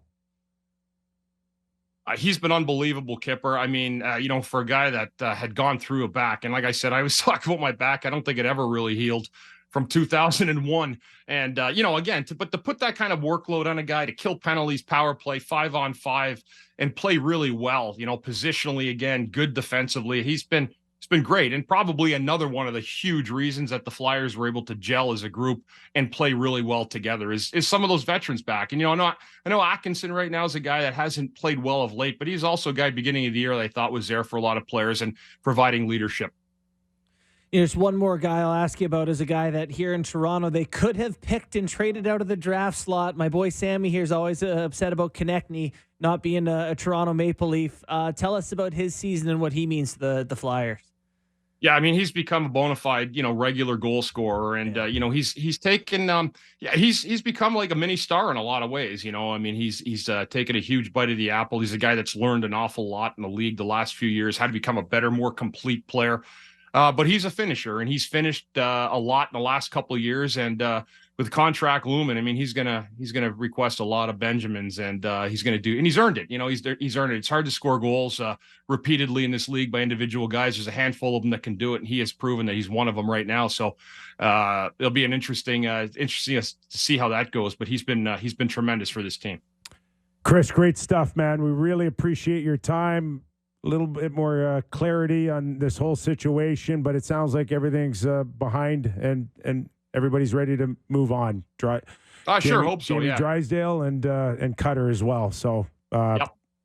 He's been unbelievable, Kyper. I mean, for a guy that had gone through a back, and like I said, I was talking about my back. I don't think it ever really healed from 2001. And, again, to put that kind of workload on a guy, to kill penalties, power play, 5-on-5, and play really well, positionally, again, good defensively. It's been great, and probably another one of the huge reasons that the Flyers were able to gel as a group and play really well together is some of those veterans back. And, I know Atkinson right now is a guy that hasn't played well of late, but he's also a guy beginning of the year that I thought was there for a lot of players and providing leadership. There's one more guy I'll ask you about, is a guy that here in Toronto they could have picked and traded out of the draft slot. My boy Sammy here is always upset about Konechny not being a Toronto Maple Leaf. Tell us about his season and what he means to the Flyers. Yeah, I mean, he's become a bona fide, regular goal scorer, and he's taken, he's become like a mini star in a lot of ways. I mean, he's taken a huge bite of the apple. He's a guy that's learned an awful lot in the league the last few years, how to become a better, more complete player. But he's a finisher, and he's finished a lot in the last couple of years, and with contract looming, I mean, he's gonna request a lot of Benjamins, and he's gonna do, and he's earned it. He's earned it. It's hard to score goals repeatedly in this league by individual guys. There's a handful of them that can do it, and he has proven that he's one of them right now. So it'll be an interesting to see how that goes. But he's been tremendous for this team. Chris, great stuff, man. We really appreciate your time. A little bit more clarity on this whole situation, but it sounds like everything's behind and everybody's ready to move on. I sure hope so. Jamie Yeah, Drysdale and Cutter as well. So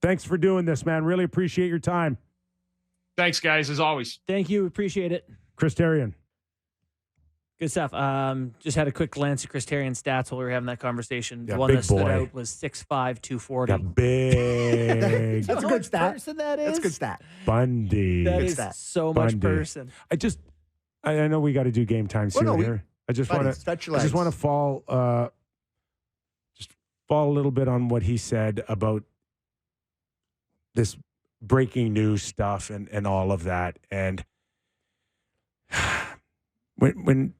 Thanks for doing this, man. Really appreciate your time. Thanks, guys, as always. Thank you. Appreciate it. Chris Therien. Good stuff. Just had a quick glance at Chris Therrien's stats while we were having that conversation. Yeah, the one big that stood boy. out was 6'5", 240. Yeah, big. That's a good stat. Person that is? That's a good stat. Bundy. That Good is stat. so much Bundy. person. I know we got to do game time soon here. I just buddy, want to stretch your I just legs. want to fall a little bit on what he said about this breaking news stuff and all of that. And when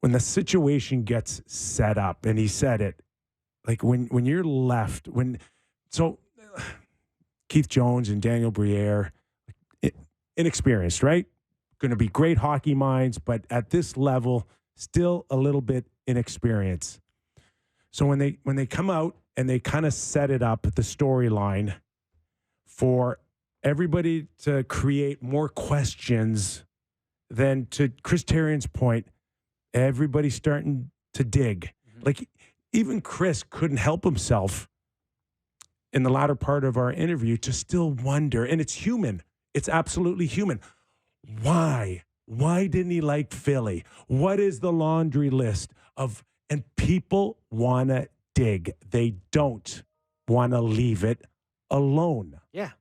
the situation gets set up, and he said it, like when you're left, Keith Jones and Daniel Briere, inexperienced, right? Going to be great hockey minds, but at this level, still a little bit inexperienced. So when they come out and they kind of set it up, the storyline, for everybody to create more questions than, to Chris Therrien's point, everybody's starting to dig. Mm-hmm. Like, even Chris couldn't help himself in the latter part of our interview to still wonder, and it's human. It's absolutely human. Why? Why didn't he like Philly? What is the laundry list of, and people want to dig. They don't want to leave it alone. Yeah.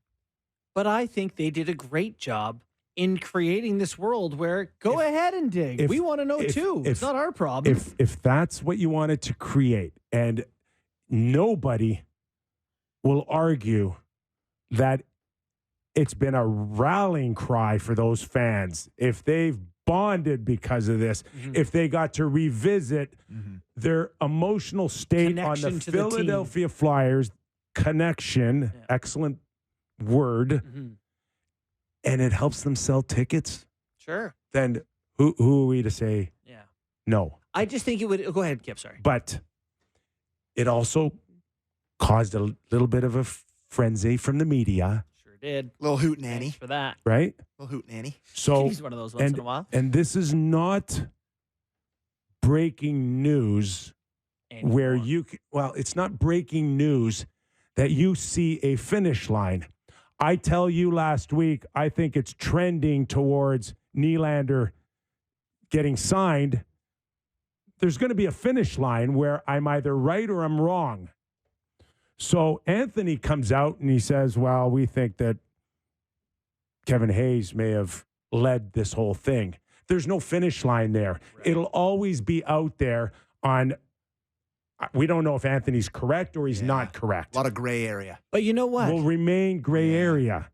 But I think they did a great job in creating this world where go ahead and dig. We want to know too. It's not our problem. If that's what you wanted to create, and nobody will argue that it's been a rallying cry for those fans. If they've bonded because of this, if they got to revisit their emotional state Connection on the to the team. Philadelphia Flyers, connection, excellent word, and it helps them sell tickets, Sure. then who are we to say no? I just think it would. Go ahead, Kip. Sorry. But it also caused a little bit of a frenzy from the media. Sure did. Little hoot nanny. Thanks for that. Right? Little hoot nanny. So He's one of those once in a while. And this is not breaking news where it's not breaking news that you see a finish line. I tell you last week, I think it's trending towards Nylander getting signed. There's going to be a finish line where I'm either right or I'm wrong. So Anthony comes out and he says, well, we think that Kevin Hayes may have led this whole thing. There's no finish line there. Right. It'll always be out there on, we don't know if Anthony's correct or he's not correct. A lot of gray area. But you know what? Will remain gray area.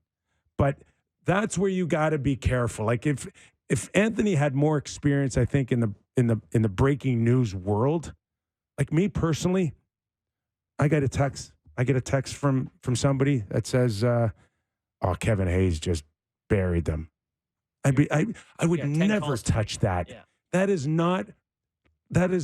But that's where you got to be careful. Like if if Anthony had more experience, I think in the breaking news world, like me personally, I get a text from somebody that says, "Oh, Kevin Hayes just buried them." I would never touch that. Yeah. That is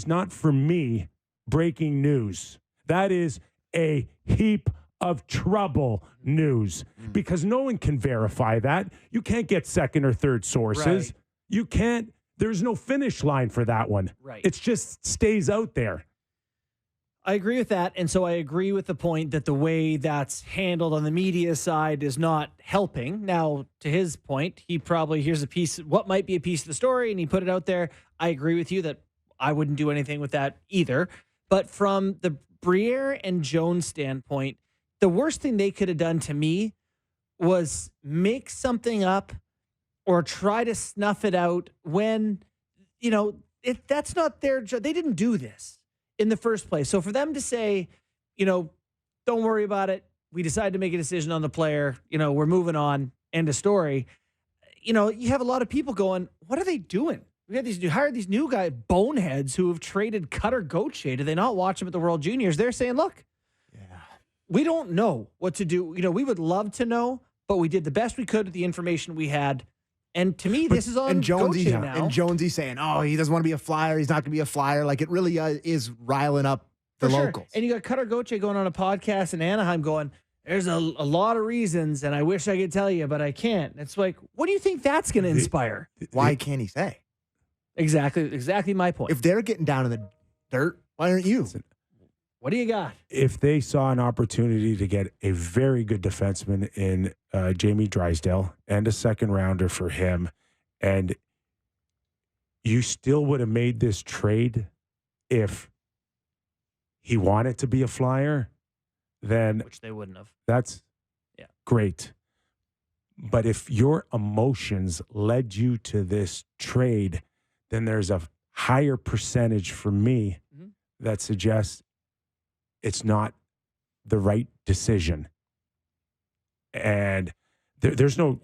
not for me breaking news. That is a heap of trouble news because no one can verify that. You can't get second or third sources. Right. You can't. There's no finish line for that one. Right. It just stays out there. I agree with that. And so I agree with the point that the way that's handled on the media side is not helping. Now, to his point, he probably here's a piece, what might be a piece of the story, and he put it out there. I agree with you that I wouldn't do anything with that either. But from the Briere and Jones standpoint, the worst thing they could have done to me was make something up or try to snuff it out when, that's not their job. They didn't do this in the first place. So for them to say, don't worry about it. We decided to make a decision on the player. We're moving on. End of story. You have a lot of people going, what are they doing? We had hired these new guys, boneheads, who have traded Cutter Gauthier. Do they not watch him at the World Juniors? They're saying, look, we don't know what to do. We would love to know, but we did the best we could with the information we had. And to me, this is on Gauthier now. And Jonesy saying, oh, he doesn't want to be a flyer. He's not going to be a flyer. Like, it really is riling up the locals. And you got Cutter Gauthier going on a podcast in Anaheim going, there's a lot of reasons, and I wish I could tell you, but I can't. It's like, what do you think that's going to inspire? Why can't he say? Exactly my point. If they're getting down in the dirt, why aren't you? What do you got? If they saw an opportunity to get a very good defenseman in Jamie Drysdale and a second rounder for him, and you still would have made this trade if he wanted to be a flyer, then Which they wouldn't have. That's great. But if your emotions led you to this trade, then there's a higher percentage for me that suggests it's not the right decision. And there's no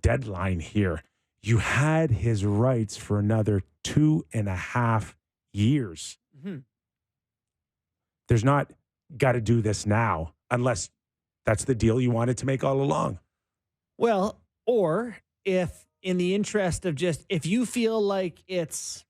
deadline here. You had his rights for another 2.5 years. There's not got to do this now unless that's the deal you wanted to make all along. Well, or if in the interest of if you feel like it's,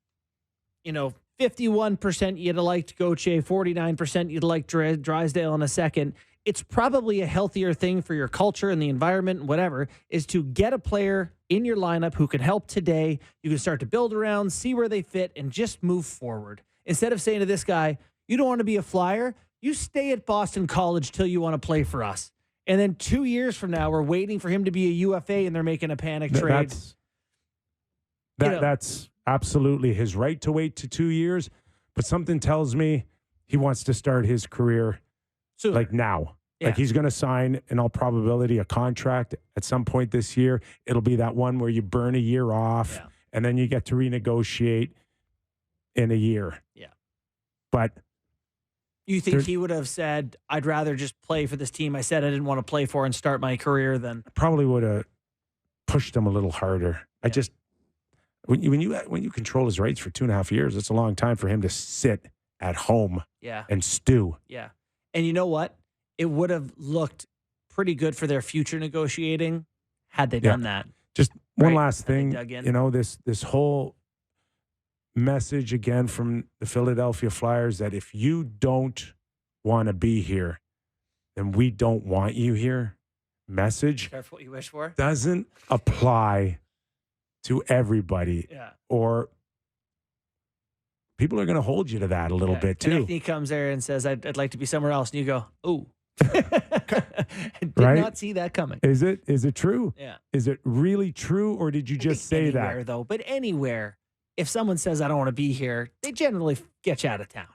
51% you'd have liked Gauthier, 49% you'd like Drysdale in a second, it's probably a healthier thing for your culture and the environment and whatever, is to get a player in your lineup who can help today. You can start to build around, see where they fit, and just move forward. Instead of saying to this guy, you don't want to be a flyer, you stay at Boston College till you want to play for us. And then 2 years from now, we're waiting for him to be a UFA and they're making a panic trade. That's absolutely his right to wait to 2 years. But something tells me he wants to start his career like now. Yeah. Like he's going to sign, in all probability, a contract at some point this year. It'll be that one where you burn a year off and then you get to renegotiate in a year. Yeah. But you think he would have said, I'd rather just play for this team I said I didn't want to play for and start my career than... Probably would have pushed him a little harder. Yeah. When you control his rights for 2.5 years, it's a long time for him to sit at home and stew. Yeah. And you know what? It would have looked pretty good for their future negotiating had they done that. Just one last Had they thing, dug in. this whole message again from the Philadelphia Flyers that if you don't want to be here, then we don't want you here. Message Careful what you wish for. doesn't apply to everybody. Yeah. Or people are going to hold you to that a little bit too. He comes there and says, I'd like to be somewhere else. And you go, ooh. Did Right? not see that coming. Is it true? Yeah. Is it really true, or did you just say Anywhere, that? though. But anywhere, if someone says, I don't want to be here, they generally get you out of town.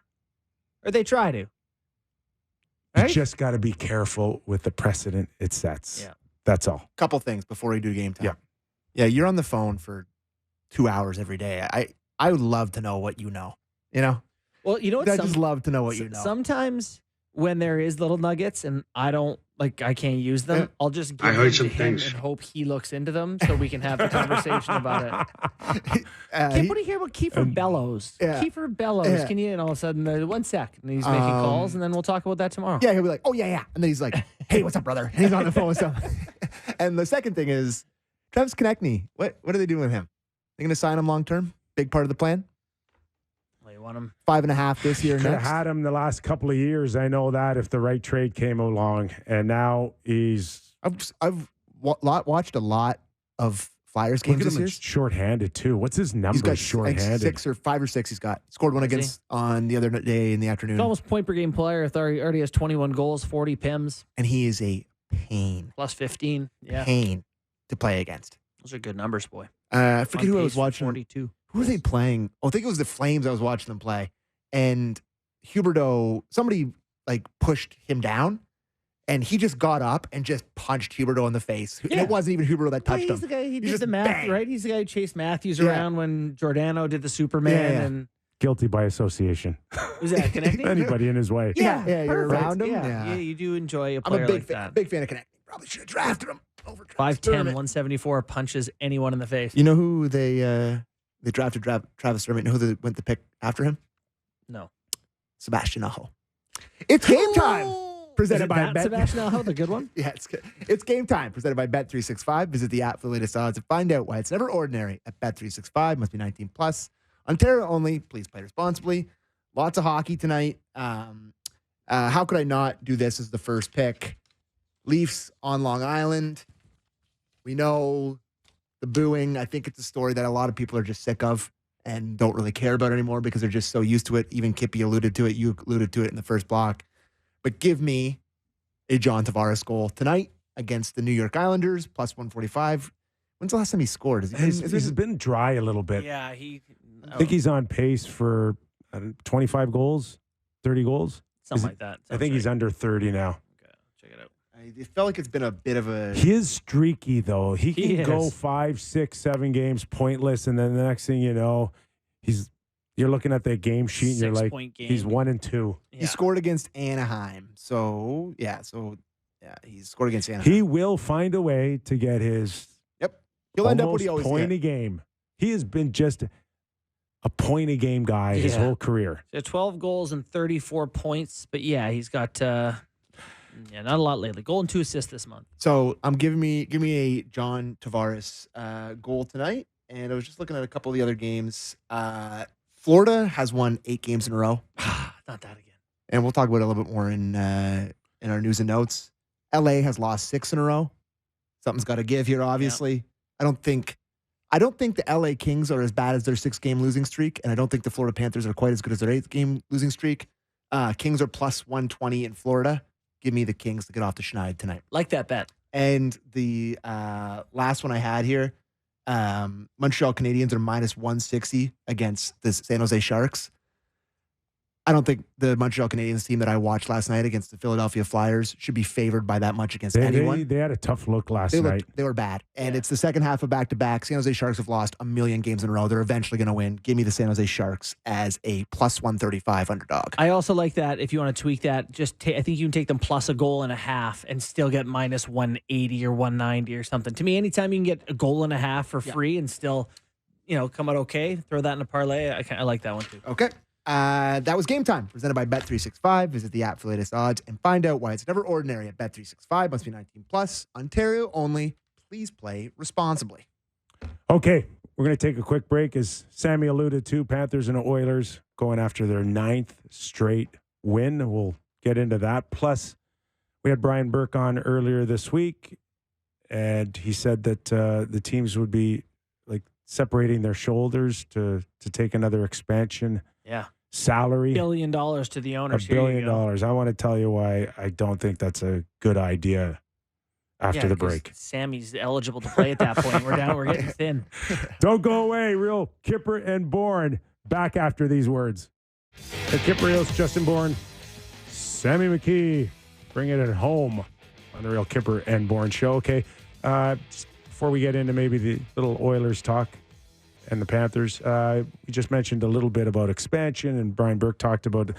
Or they try to. You Right? just got to be careful with the precedent it sets. Yeah. That's all. Couple things before we do game time. Yeah. Yeah, you're on the phone for 2 hours every day. I would love to know what you know. Well, you know what? I just love to know what you know. Sometimes when there is little nuggets and I can't use them, I'll just give I them heard to some him things. and hope he looks into them so we can have the conversation about it. What do you hear about Kyper Bellows? Yeah. Kyper Bellows. Yeah. Can you, and all of a sudden, 1 sec, and he's making calls, and then we'll talk about that tomorrow. Yeah, he'll be like, oh, yeah. And then he's like, hey, what's up, brother? And he's on the phone with someone. And the second thing is, Travis Konechny. What are they doing with him? They going to sign him long term? Big part of the plan? Well, you want him 5.5 this year Could have next? had him the last couple of years. I know that if the right trade came along, and now he's I've watched a lot of Flyers look games at this him year. shorthanded too. What's his He's number? got Shorthanded. 5 or 6 he's got. Scored one Is he? against on the other day in the afternoon. He's almost point per game player. Already has 21 goals, 40 PIMs, And he is a pain. plus 15. Yeah, Pain to play against. those are good numbers, boy. I forget On who I pace was for watching. 42. Who were they playing? Oh, I think it was the Flames I was watching them play. And Huberdeau, somebody pushed him down, and he just got up and just punched Huberdeau in the face. And Yeah. it wasn't even Huberdeau that touched He's him. the guy. He did just the math, bang. right? He's the guy who chased Matthews Yeah. around when Giordano did the Superman. Yeah. And Guilty by association. was that connecting? Anybody in his way. Yeah, you're perfect. around him. Yeah. Yeah. you do enjoy a I'm player a big like fan, that. big fan of Konechny. Probably should have drafted him over Travis 5'10", Sturman. 174, punches anyone in the face. You know who they drafted Travis Sturman? You know who they went to pick after him? No. Sebastian Aho. It's game time. Presented Is it by that Bet. Sebastian Aho, the good one? Yeah, it's game time. Presented by Bet365. Visit the app for the latest odds and find out why it's never ordinary at Bet365. Must be 19 plus. Ontario only. Please play responsibly. Lots of hockey tonight. How could I not do this as the first pick? Leafs on Long Island. We know the booing. I think it's a story that a lot of people are just sick of and don't really care about anymore because they're just so used to it. Even Kippy alluded to it. You alluded to it in the first block. But give me a John Tavares goal tonight against the New York Islanders, plus 145. When's the last time he scored? He's been dry a little bit. Yeah, I think he's on pace for 25 goals, 30 goals. something like that. I think he's under 30 now. Okay, check it out. It felt like it's been a bit of a. He is streaky, though. He can go is. 5, 6, 7 games pointless, and then the next thing you know, you're looking at that game sheet, and you're like, 6-point game. he's 1 and 2. Yeah. He scored against Anaheim. So he scored against Anaheim. He will find a way to get his He'll end up what he always point gets. a game. He has been just a point a game guy his Yeah. whole career. So 12 goals and 34 points. But yeah, he's got not a lot lately. Goal and 2 assists this month. So I'm give me a John Tavares goal tonight, and I was just looking at a couple of the other games. Florida has won 8 games in a row, Not that again. and we'll talk about it a little bit more in our news and notes. LA has lost 6 in a row. Something's got to give here, obviously. I don't think the LA Kings are as bad as their 6-game losing streak, and I don't think the Florida Panthers are quite as good as their 8-game losing streak. Kings are plus 120 in Florida. Give me the Kings to get off the schneid tonight. Like that bet. And the last one I had here, Montreal Canadiens are minus 160 against the San Jose Sharks. I don't think the Montreal Canadiens team that I watched last night against the Philadelphia Flyers should be favored by that much against anyone. They had a tough look last They night. were bad. And Yeah. it's the second half of back-to-back. San Jose Sharks have lost 1 million games in a row. They're eventually going to win. Give me the San Jose Sharks as a plus 135 underdog. I also like that. If you want to tweak that, I think you can take them plus a goal and a half and still get minus 180 or 190 or something. To me, anytime you can get a goal and a half for free and still, come out okay, throw that in a parlay. I like that one too. Okay. That was Game Time, presented by Bet365. Visit the app for latest odds and find out why it's never ordinary at Bet365. Must be 19 plus. Ontario only. Please play responsibly. Okay, we're going to take a quick break. As Sammy alluded to, Panthers and Oilers going after their 9th straight win. We'll get into that. Plus, we had Brian Burke on earlier this week, and he said that the teams would be separating their shoulders to take another expansion salary. $1 billion to the owners. $1 billion. I want to tell you why I don't think that's a good idea after the break. Sammy's eligible to play at that point. We're getting thin. Don't go away, real Kyper and Bourne. Back after these words. The Kyper Eels, Justin Bourne, Sammy McKee, bring it at home on the Real Kyper and Bourne show. Okay, just before we get into maybe the little Oilers talk and the Panthers, we just mentioned a little bit about expansion, and Brian Burke talked about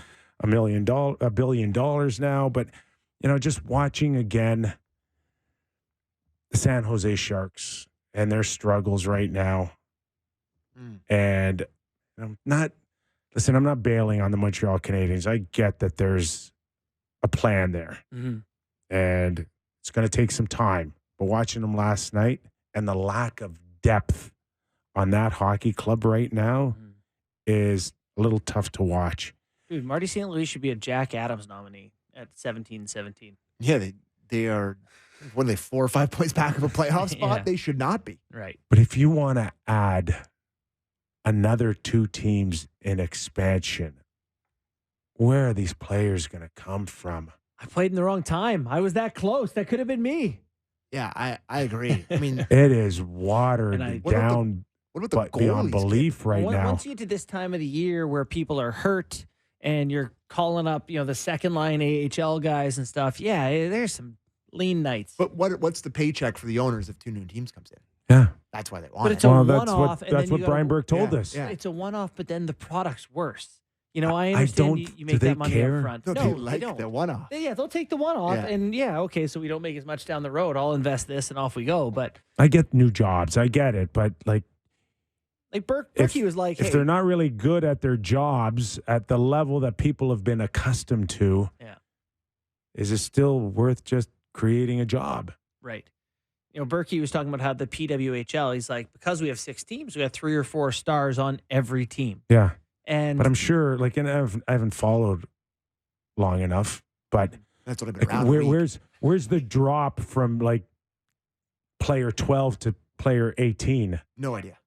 $1 billion now. But, just watching again the San Jose Sharks and their struggles right now. And I'm not bailing on the Montreal Canadiens. I get that there's a plan there. And it's going to take some time. But watching them last night and the lack of depth on that hockey club right now is a little tough to watch. Dude, Marty St. Louis should be a Jack Adams nominee at 17-17. Yeah, they are, what are they, 4 or 5 points back of a playoff spot? Yeah. They should not be. Right. But if you want to add another 2 teams in expansion, where are these players going to come from? I played in the wrong time. I was that close. That could have been me. Yeah, I agree. I mean, It is watered down what about the beyond goalies, belief right now. Once you get to this time of the year where people are hurt and you're calling up, the second line AHL guys and stuff, yeah, there's some lean nights. But what's the paycheck for the owners if 2 new teams comes in? Yeah. That's why they want But it. it's a that's one-off. that's what Brian Burke told us. Yeah. It's a one-off, but then the product's worse. I I understand don't- you do make they that money care? up front. No, No, they they like don't. the one-off. Yeah, they'll take the one off, Yeah. and okay, so we don't make as much down the road. I'll invest this, and off we go. But I get new jobs. I get it. But like Berkey was like, if hey, they're not really good at their jobs at the level that people have been accustomed to, is it still worth just creating a job? right. Berkey was talking about how the PWHL, he's like, because we have 6 teams, we have 3 or 4 stars on every team. Yeah. And But I'm sure, and I haven't followed long enough, but That's what I've been around. where's the drop from player 12 to player 18? No idea.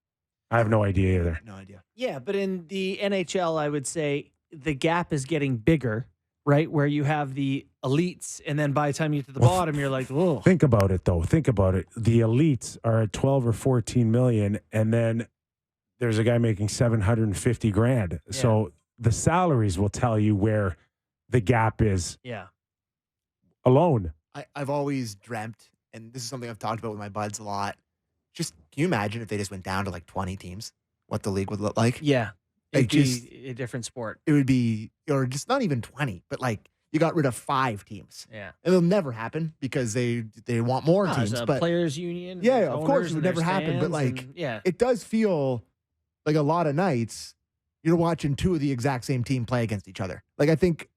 I have no idea either. No idea. yeah, but in the NHL, I would say the gap is getting bigger, right? Where you have the elites, and then by the time you get to the bottom, you're like, whoa. Think about it, though. Think about it. The elites are at 12 or 14 million, and then there's a guy making 750 grand. Yeah. So the salaries will tell you where the gap is Yeah. alone. I've always dreamt, and this is something I've talked about with my buds a lot. Just, can you imagine if they just went down to 20 teams, what the league would look like? Yeah. It'd Like, be a different sport. It would be, or just not even 20, but you got rid of 5 teams. Yeah. It'll never happen because they want more No, teams. there's a But players union. yeah, there's of course owners it would and never there's happen. But fans and- it does feel like a lot of nights you're watching 2 of the exact same team play against each other. I think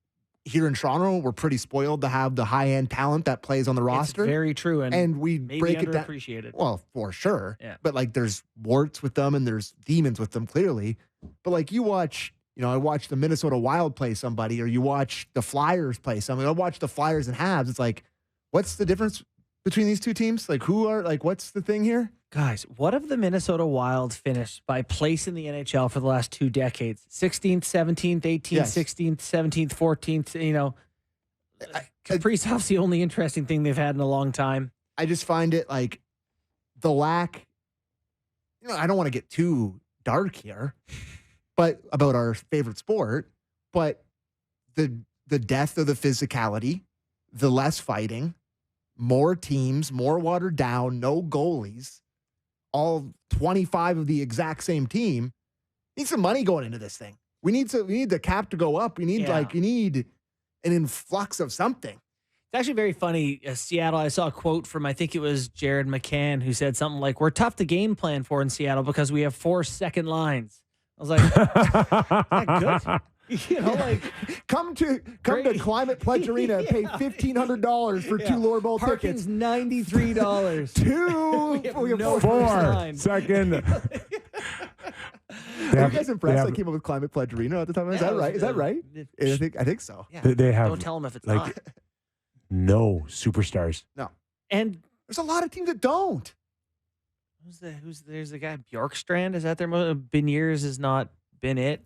here in Toronto, we're pretty spoiled to have the high-end talent that plays on the roster. It's very true. And we maybe break it down. underappreciated. Well, for sure. Yeah. But there's warts with them and there's demons with them, clearly. But you watch, I watch the Minnesota Wild play somebody, or you watch the Flyers play somebody. I watch the Flyers and Habs. It's what's the difference between these 2 teams? What's the thing here? Guys, what have the Minnesota Wild finished by place in the NHL for the last 2 decades? 16th, 17th, 18th, Yes. 16th, 17th, 14th, Kaprizov's the only interesting thing they've had in a long time. I just find it the lack, I don't want to get too dark here, but about our favorite sport, but the death of the physicality, the less fighting, more teams, more watered down, no goalies, all 25 of the exact same team. Need some money going into this thing. We need the cap to go up. We need you need an influx of something. It's actually very funny. Seattle, I saw a quote from, I think it was Jared McCann, who said something like, we're tough to game plan for in Seattle because we have 4 second lines. I was like, is that good? Come to Climate Pledge Arena and pay $1,500 for 2 lower bowl Parking's tickets. $93. 2 We have no 4 second. Are you guys impressed I came up with Climate Pledge Arena at the time? Is that right? Is that right? I think so. Yeah. They have Don't tell them if it's not. no superstars. No. And there's a lot of teams that don't. There's the guy Bjorkstrand. Is that their Beniers has not been it.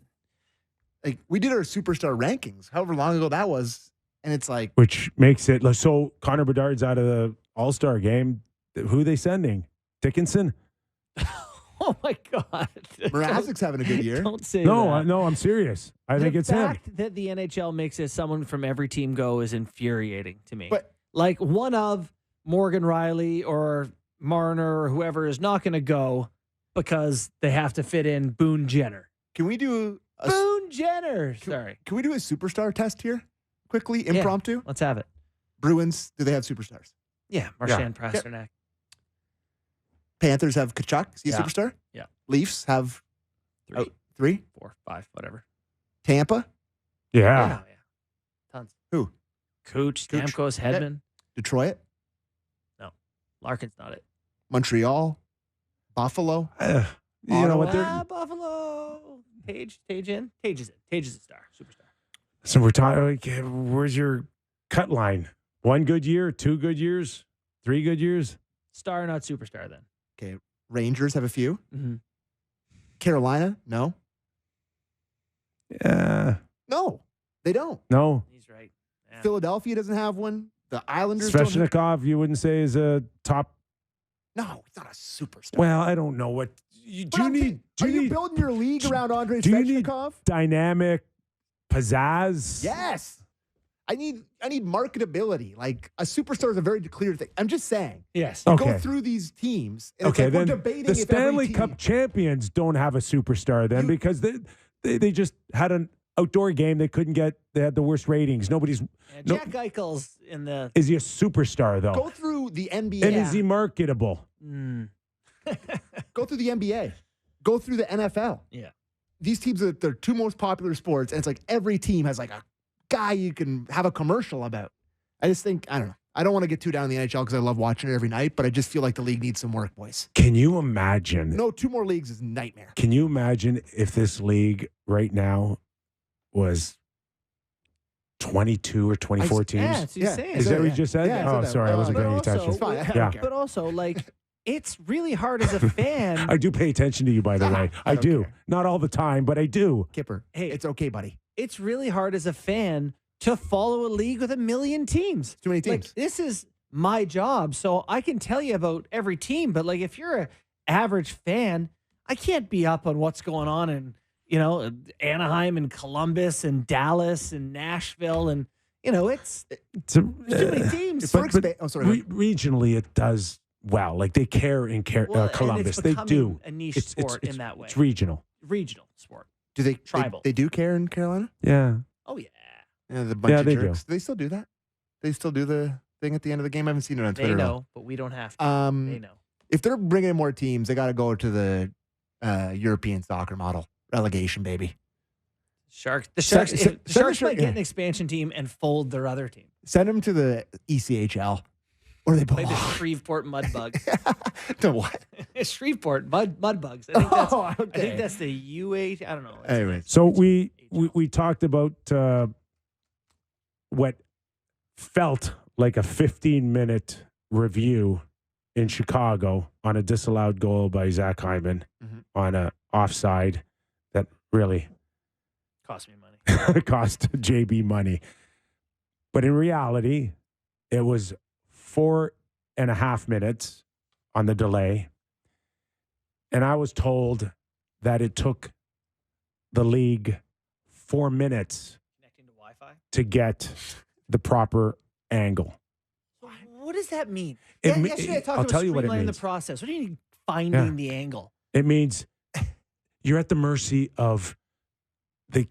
We did our superstar rankings, however long ago that was, and it's which makes it so. Connor Bedard's out of the All-Star game. Who are they sending? Dickinson? Oh my God! Mrazek's having a good year. Don't say No, that. no, I'm serious. I think it's the him. fact that the NHL makes it someone from every team go is infuriating to me. But one of Morgan Riley or Marner or whoever is not going to go because they have to fit in Boone Jenner. Can we do Boone Jenner. Sorry. Can we do a superstar test here? Quickly, impromptu? Let's have it. Bruins, do they have superstars? Yeah, Marchand Pasternak. Panthers have Kachuk. Is he a Yeah. superstar? Yeah. Leafs have 3, 3. 4, 5, whatever. Tampa? Yeah. Yeah. Tons. Who? Cooch, Stamkos, Hedman. Detroit? Larkin's not it. Montreal? Buffalo? You know what? Buffalo. Tage in. Tage is it. Tage is a star. Superstar. So we're talking. Okay, where's your cut line? 1 good year, 2 good years, 3 good years. Star, not superstar then. Okay. Rangers have a few. Mm-hmm. Carolina? No. No, they don't. No. He's right. Yeah. Philadelphia doesn't have one. The Islanders don't have. Svechnikov, you wouldn't say is a top. No, he's not a superstar. Well, I don't know what. Are you building your league around Andrei do you need Svechnikov? Dynamic pizzazz? Yes. I need marketability. Like a superstar is a very clear thing. I'm just saying. Yes. You Okay. go through these teams. And Okay, it's like then we're debating the if Stanley every Cup team, champions don't have a superstar then because they just had an outdoor game they couldn't get. They had the worst ratings. Nobody's. Yeah, Jack Eichel's in the. Is he a superstar though? go through the NBA. And is he marketable? Go through the NBA. Go through the NFL. Yeah. These teams are their 2 most popular sports, and it's like every team has like a guy you can have a commercial about. I just think, I don't know. I don't want to get too down in the NHL because I love watching it every night, but I just feel like the league needs some work, boys. Can you imagine? No, 2 more leagues is a nightmare. Can you imagine if this league right now was 22 or 24 teams? Yeah, that's what you're saying. Is that what you just said? Yeah, I oh, said that. sorry, I wasn't But paying also, attention. It's fine. I don't Yeah. care. But also, like, it's really hard as a fan. I do pay attention to you, by the way. I don't do. care. Not all the time, but I do. Kipper, Hey. it's okay, buddy. It's really hard as a fan to follow a league with 1 million teams. Too many teams. Like, this is my job, so I can tell you about every team. But like, if you're an average fan, I can't be up on what's going on in Anaheim and Columbus and Dallas and Nashville and it's too many teams. Regionally, it does well. Like they care in Well, Columbus. and They it's do. becoming a niche sport in that way. It's regional. Regional sport. Do they Tribal. They do care in Carolina? Yeah. Oh yeah. Yeah, the bunch Yeah, of they jerks. Do they still do that? They still do the thing at the end of the game? I haven't seen it on They Twitter. know, but we don't have to. They know. If they're bringing in more teams, they got to go to the European soccer model. Relegation, baby. The Sharks Sharks might get an expansion team and fold their other team. Send them to the ECHL, or they Play belong. the Shreveport Mudbugs. The what? Shreveport Mudbugs. I think okay. that's the UH. I don't know. Anyways, So we talked about what felt like a 15-minute review in Chicago on a disallowed goal by Zach Hyman on a offside that really cost me money. cost JB money. But in reality, it was 4.5 minutes on the delay. And I was told that it took the league 4 minutes Connecting to Wi-Fi. to get the proper angle. What does that mean? It Yesterday I talked I'll about tell you what it streamlining the means. process. What do you mean finding the angle? It means you're at the mercy of the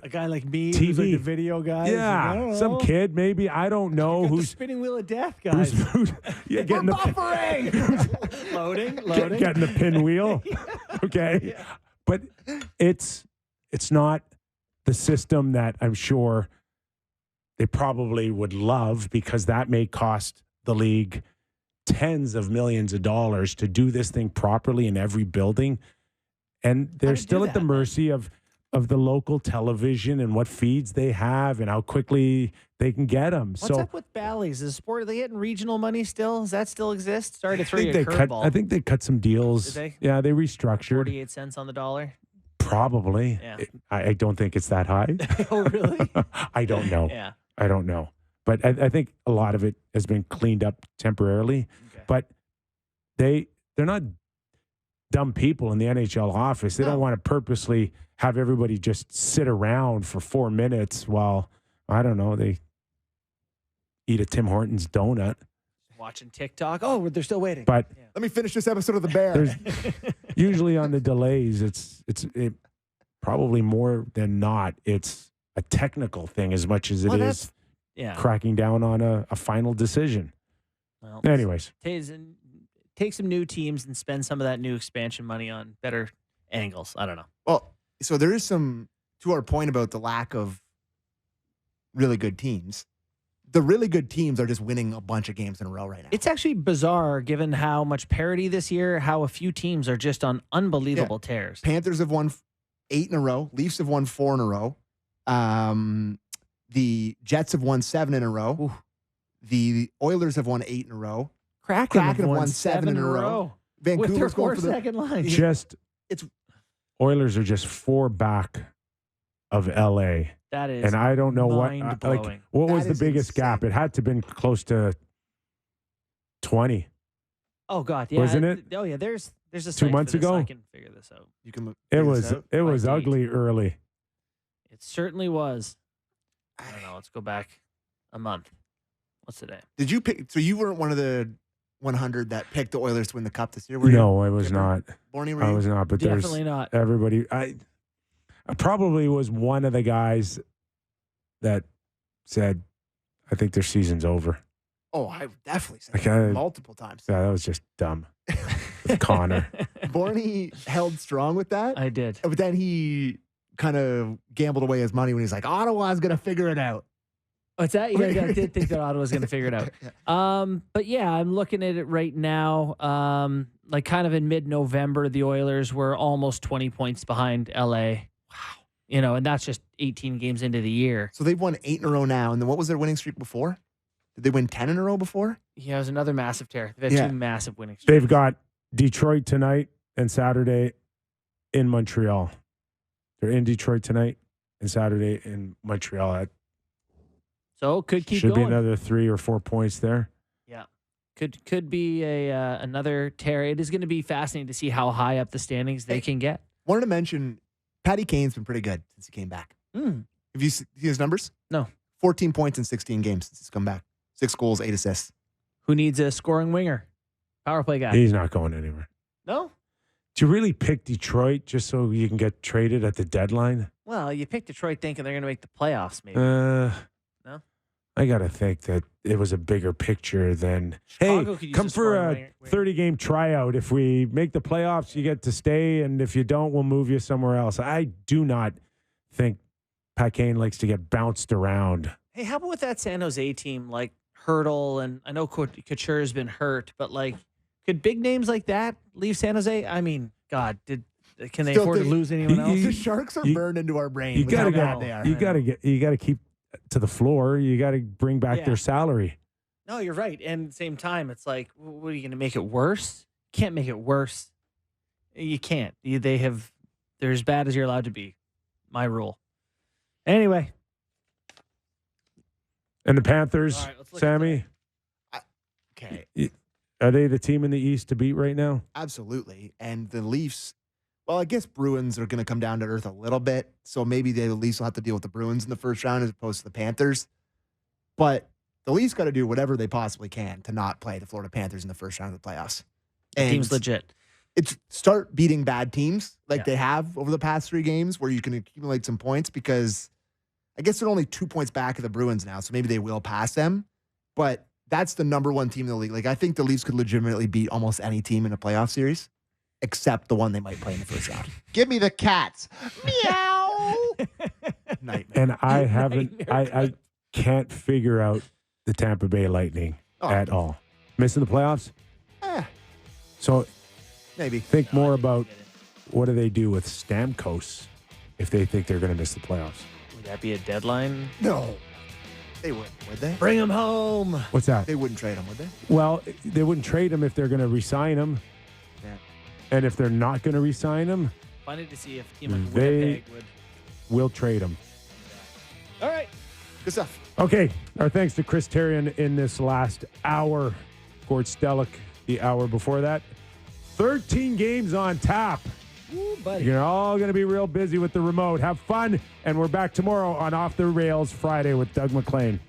A guy like me, who's like TV. the video guy. I Yeah, don't some know. kid maybe, I don't know, Got the who's spinning wheel of death, guys. yeah, getting We're the buffering. loading. getting the pinwheel. Okay. But it's not the system that I'm sure they probably would love, because that may cost the league tens of millions of dollars to do this thing properly in every building. And they're still at the mercy of the local television and what feeds they have and how quickly they can get them. What's up with Bally's? Is sport, are they getting regional money still? Does that still exist? Sorry to throw you a curveball. I think they cut some deals. Did they? Yeah, they restructured. 48 cents on the dollar? Probably. Yeah. I don't think it's that high. Oh, really? I don't know. Yeah. I don't know. But I think a lot of it has been cleaned up temporarily. Okay. But they're not dumb people in the NHL office. They don't want to purposely have everybody just sit around for 4 minutes while, I don't know, they eat a Tim Hortons donut. Watching TikTok. Oh, they're still waiting. But let me finish this episode of The Bear. there's usually on the delays, probably more than not, it's a technical thing as much as it is cracking down on a final decision. Well, anyways, take some new teams and spend some of that new expansion money on better angles. I don't know. Well, so there is some, to our point about the lack of really good teams. The really good teams are just winning a bunch of games in a row right now. It's actually bizarre given how much parity this year, how a few teams are just on unbelievable tears. Panthers have won 8 in a row. Leafs have won 4 in a row. The Jets have won 7 in a row. Ooh. The Oilers have won 8 in a row. Kraken have won 7 in a row. Vancouver's going for the second line. Oilers are just 4 back of LA. That is, and I don't know what was the biggest insane. gap? It had to have been close to 20. Oh God, yeah, wasn't it? Oh yeah, there's a 2 months ago. I can figure this out. You can look. It was ugly early. It certainly was. I don't know. Let's go back a month. What's today? Did you pick? So you weren't one of the 100 that picked the Oilers to win the cup this year? Were No, I was not. Bourne, I was not. But definitely not. Everybody. I probably was one of the guys that said, I think their season's over. Oh, I definitely said that multiple times. Yeah, that was just dumb. With Connor. Bourne held strong with that. I did. But then he kind of gambled away his money when he's like, Ottawa's going to figure it out. What's that? Yeah, I did think that Ottawa's going to figure it out. But yeah, I'm looking at it right now. Like kind of in mid-November, the Oilers were almost 20 points behind LA. Wow. You know, and that's just 18 games into the year. So they've won 8 in a row now. And then what was their winning streak before? Did they win 10 in a row before? Yeah, it was another massive tear. They've had 2 massive winning streaks. They've got Detroit tonight and Saturday in Montreal. They're in Detroit tonight and Saturday in Montreal. So could keep Should going. be another 3 or 4 points there. Yeah. Could be another tear. It is going to be fascinating to see how high up the standings they can get. Wanted to mention, Patty Kane's been pretty good since he came back. Have you seen his numbers? No. 14 points in 16 games since he's come back. 6 goals, 8 assists. Who needs a scoring winger? Power play guy. He's not going anywhere. No? Do you really pick Detroit just so you can get traded at the deadline? Well, you picked Detroit thinking they're going to make the playoffs, maybe. No? I got to think that it was a bigger picture than, Chicago hey, come for a 30-game tryout. If we make the playoffs, you get to stay, and if you don't, we'll move you somewhere else. I do not think Pat Kane likes to get bounced around. Hey, how about with that San Jose team, like Hurdle, and I know Couture has been hurt, but like, could big names like that leave San Jose? I mean, God, can they afford to lose anyone else? The Sharks are burned into our brain. You got to to keep to the floor. You got to bring back their salary. No, you're right. And at the same time, it's like, what are you going to make it worse? Can't make it worse. You can't. They're as bad as you're allowed to be. My rule. Anyway. And the Panthers, Sammy. Okay. Are they the team in the East to beat right now? Absolutely. And the Leafs, well, I guess Bruins are going to come down to earth a little bit. So maybe the Leafs will have to deal with the Bruins in the first round as opposed to the Panthers. But the Leafs got to do whatever they possibly can to not play the Florida Panthers in the first round of the playoffs. And team's legit. It's start beating bad teams like they have over the past 3 games where you can accumulate some points, because I guess they're only 2 points back of the Bruins now. So maybe they will pass them. But that's the number 1 team in the league. Like, I think the Leafs could legitimately beat almost any team in a playoff series, except the one they might play in the first round. Give me the Cats. Meow. Nightmare. And I haven't, I can't figure out the Tampa Bay Lightning at all. Missing the playoffs? So maybe think more about what do they do with Stamkos if they think they're going to miss the playoffs. Would that be a deadline? No. They wouldn't, would they? Bring him home. What's that? They wouldn't trade him, would they? Well, they wouldn't trade him if they're going to re-sign him. Yeah. And if they're not going to re-sign him, Funny to see if a team like Winnipeg would. Will trade him. All right. Good stuff. Okay. Our thanks to Chris Therien in this last hour. Gord Stellick the hour before that. 13 games on tap. Ooh, buddy. You're all going to be real busy with the remote. Have fun. And we're back tomorrow on Off the Rails Friday with Doug McLean.